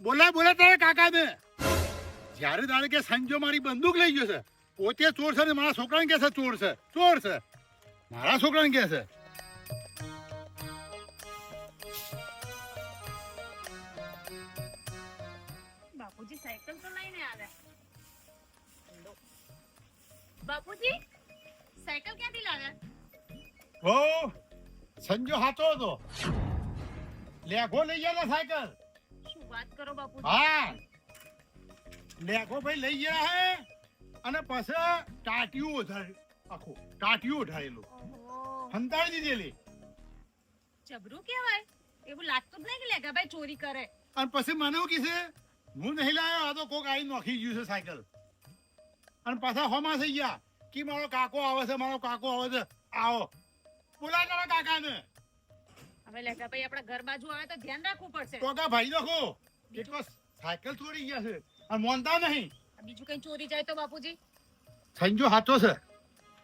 બોલા તારા કાકાને. જ્યારે તારે કે સંજો મારી બંદૂક લઈ ગયો છે, પોતે ચોર છે ને મારા છોકરાને કે છે ચોર છે, મારા છોકરાને કે છે. બાપુજી સાયકલ તો લઈને આવ્યા. બાપુજી સાયકલ ક્યાંથી લાવ્યા? ઓ સંજો હાચો હતો, લેઘો લઈ ગયા સાયકલ. શું વાત કરો બાપુજી? હા લેઘો ભાઈ લઈ ગયા હે અને પછી ટાટિયું ઉઠાડેલું ઓહો, હંતાડી દીધેલી. જબરું કહેવાય. એવું લાગતું જ નહીં કે લેગા ભાઈ ચોરી કરે. અને પછી મને એવું કીધે હું નહીં લાવ્યો, આ તો કોક આઈ નોખી ગયું છે સાયકલ. અને પાછા હોમાં થઈ ગયા કે મારો કાકો આવે છે, આવો બોલાય તારા કાકાને. હવે લેગા ભાઈ આપણા ઘર બાજુ આવે તો ધ્યાન રાખવું પડશે. ટોકા ભાઈ નાખો, એટલો સાયકલ ચોરી ગયા છે અને મોનતા નહીં. બીજું કઈ ચોરી જાય તો બાપુજી સંજો હાચો છે.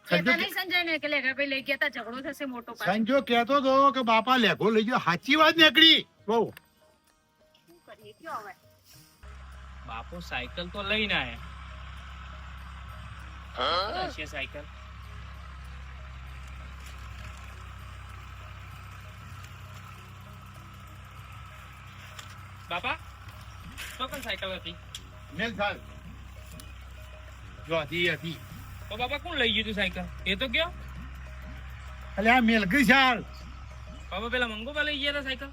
કહેતા નહીં સંજય ને કે લેગા ભાઈ લઈ ગયા તા, ઝઘડો થશે મોટો પાછો. સંજો કહેતો હતો કે બાપા લેઘો લઈ ગયો, સાચી વાત નીકળી. બહુ શું કરીએ કયો હવે? બાપુ સાયકલ તો લઈને આયા. છે સાયકલ. બાપા તો કઈ સાયકલ હતી? મેલ સાહેબ જો હતી. તો બાપા કોણ લઈ ગયું તું સાયકલ? એ તો કયો. એટલે આ મેલ ગઈ ચાલ. બાપા પેલા મંગોબા લઈ ગયા હતા સાયકલ.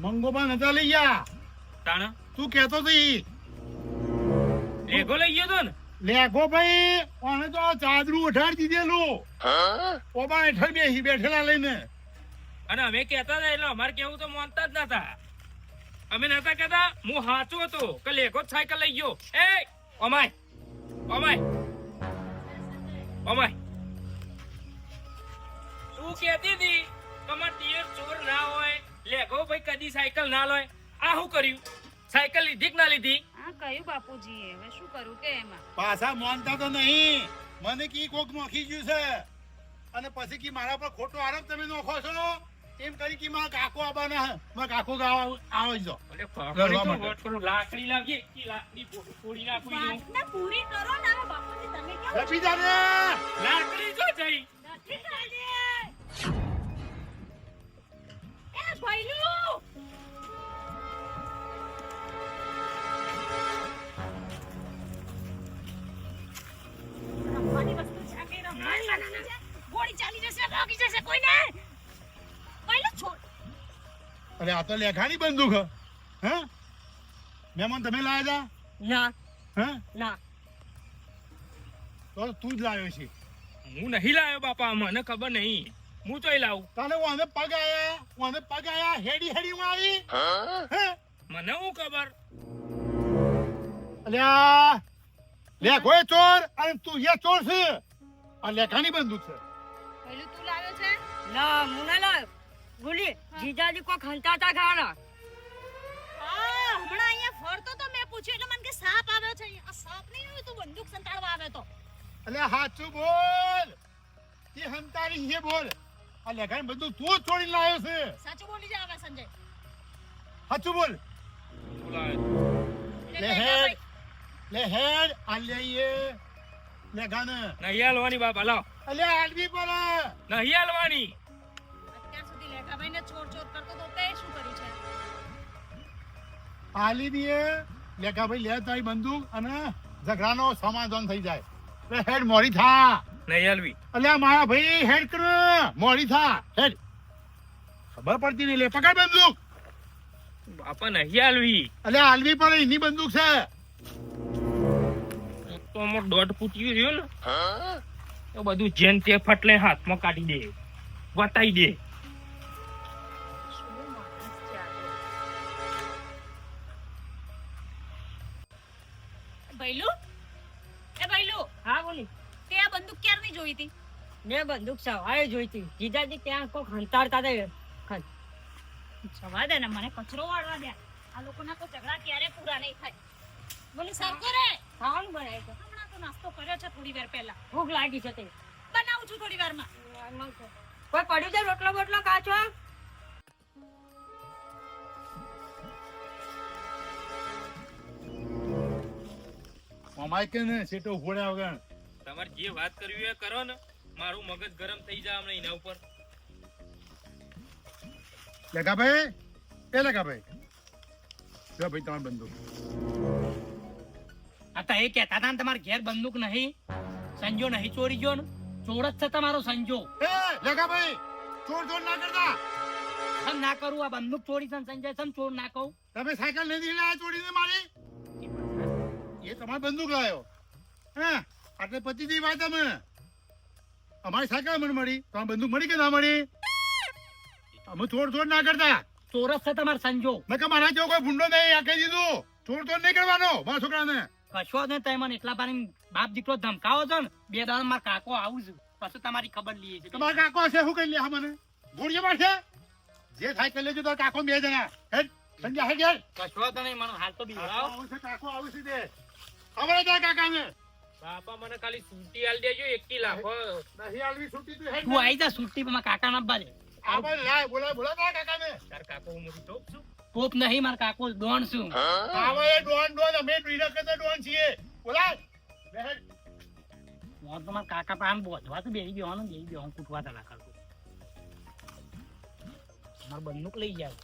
મંગોબા નતા લઈ ગયા, તાણા તું કેતો હતી. લેગો લઈ ગયો તો ને. લેઘો ભાઈ ઓને તો ચાદરું ઉઠાડી દીધેલું, ઓબા હેઠળ બેઠેલા લઈને. અને અમે કહેતા હતા એટલે અમારે કેવું તો માનતા જ નતા. અમે નતા કહેતા, હું સાચો હતો કે લેગો જ સાયકલ લઈ ગયો. એ અમાય તું કહેતી હતી તમાર ડિયર ચોર ના હોય, લેગો ભાઈ કદી સાયકલ ના લોય. આ શું કર્યું? સાયકલ લીધી કે ના લીધી? હા કયું બાપુજી, હવે શું કરું કે એમાં? પાછા માનતા તો નહીં. મને કી કોક નોખી ગયું છે અને પછી કી મારા પર ખોટો આરોપ તમે નોખો છો એમ કરી કે મારા કાકો આવવાના, મારા કાકો આવી જાઓ. અરે ફાફડી તો વટ કરું, લાકડી લાવીએ કે લાકડી ફોડી નાખું એનું. વાતને પૂરી કરો ને હવે બાપુજી, તમે કેમ રફી જાને લાકડી જો જઈ. નથી ખાલી? એ ભઈલું રમવાની વસ્તુ છે કે રમવાની છે? ગોળી ચાલી જશે, ભાગી જશે કોઈને. ભઈલું છોડ. અરે આ તો લેખાની બંદૂક હે. મહેમાન તમે લાયા ના હે? ના તો તો તું જ લાવ્યો છે. હું નહીં લાવ્યો બાપા, મને ખબર નહીં. હું તોય લાવું. તને વાને પગ આયા હેડી હેડી માં આવી હે? મને હું ખબર. અલ્યા લેખો એ ચોર અને તું એ ચોર છે. આ લેખાની બંદૂક છે. પહેલું તું લાવ્યો છે ના મુને લાવ બોલી જીજાજી કોઈ ખંતાતા ખાના હા હમણાં અહીંયા ફરતો તો મેં પૂછ્યું એટલે મને કે સાપ આવ્યો છે અહીંયા. આ સાપ નહીં હોય તું બંદૂક સંતાડવા આવે તો અલ્યા સાચું બોલ. તે હંતારી છે બોલ. આ લેખાની બંદૂક તું જ છોડીને લાવ્યો છે. સાચું બોલી જા હવે સંજય. સાચું બોલ. હું લાવ્યો. એટલે લે લેગા હેડ લે હેડ આ લઈએ લેખાને. નહીં હાલવાની બાપા, લાવ. અલ્યા આલવી પડે. નહીં હાલવાની. અત્યાર સુધી લેખાભાઈને ચોર ચોર કરતો તો તે શું કર્યું છે? આલી દીએ લેખા ભાઈ લે તારી બંદૂક અને ઝઘડાનો સમાધાન થઈ જાય. લે હેડ મોડી થા. નહીં હાલવી. અલ્યા મારા ભાઈ હેડ કર મોડી થા હેડ. ખબર પડતી નહીં લે પકડ બંદૂક. બાપા નહીં હાલવી. અલ્યા આલવી પડે એની બંદૂક છે. તો અમાર દોઢ ફૂટ્યું રહ્યું ને તો બધું જેન તે ફટલે હાથમાં કાઢી દે, વતાઈ દે. શું માણસ છે આ તો? ભૈલું એ ભૈલું હા બોલી તે આ બંદૂક ક્યારની જોઈ હતી? મેં બંદૂક સવારે જોઈતી જીજાજી ત્યાં કોઈ ખંતાડતા હતા. જવા દે ને મને કચરો વાળવા દે. આ લોકોના તો ઝઘડા ક્યારે પૂરા નહીં થાય. બોલે સરકો રે ખાવાનું બનાય છે હમણાં તો નાસ્તો કર્યો છે થોડી વાર પહેલા. ભૂખ લાગી છે તે બનાવું છું થોડી વારમાં. કોઈ પડ્યું છે રોટલો બોટલો કાચો અમાય કે ને સેટો ફોડ્યા વગર. તમારે જે વાત કરવી હોય એ કરો ને, મારું મગજ ગરમ થઈ જાય હમણાં એના ઉપર. લેખા ભાઈ એ લેખા ભાઈ લે ભાઈ તમારી બંદૂક. આ તો એ કહેતા હતા ને તમારે ઘેર બંદૂક નહીં, સંજો નહીં ચોરી ગયો ને, ચોર જ છે તમારો સંજો. એ લેખા ભાઈ ચોર ચોર ના કરતા. સમ ના કરું આ બંદૂક ચોરી છે ને સંજય સમ ચોર ના કહું. તમે સાયકલ નથી લાયા ચોરીને મારી. એ તમારી બંદૂક લાયો હે આટલે પતિની વાત અમે. અમારી સાયકલ મને મળી તમારી બંદૂક મળી કે ના મળી? અમે ચોર ચોર ના કરતા. ચોર જ છે તમારો સંજો. મેં કે મારા જેવો કોઈ ભૂંડો નહીં આ કહી દીધું. ચોર ચોર નહીં કરવાનો મારા છોકરાને. કશો ને તમે મને એટલા પાણી બાપ દીકરો ધમકાવો છો ને, 2 દાડા મારા કાકો આવું છું પછી તમારી ખબર લઈએ છે. તમારા કાકો હશે શું કરી લે હા મને ભૂંડિયા મારશે. જે થાય કરી લેજો તો કાકો 2 જણા હેડ સંજય હેડ યાર. કશો તો નહીં મને હાલ તો બીવડાવો. આવું છે કાકો આવું છે તે ખબર હતા કાકાને. બાપા મને ખાલી છૂટી આલ દેજો, 1 લાખો. નહીં આલવી છૂટી તું હેડ. તું આવી જા સુટ્ટી માં કાકા ના બાજે. આપણે લાય બોલા બોલા તારા કાકાને. તાર કાકો હું મોટી ટોપ છું. પોપ નહીં મારા કાકો દોણ છું. આવા એ ડોન ડોન અમે ટ્રીડર કરતા ડોન છીએ. બોલા લે હેડ. મોર તો મારા કાકા પાન બોધવા તો બેહી બેહવાનું કૂટવા તલા કરતો. મારે બંદૂક લઈ જાય.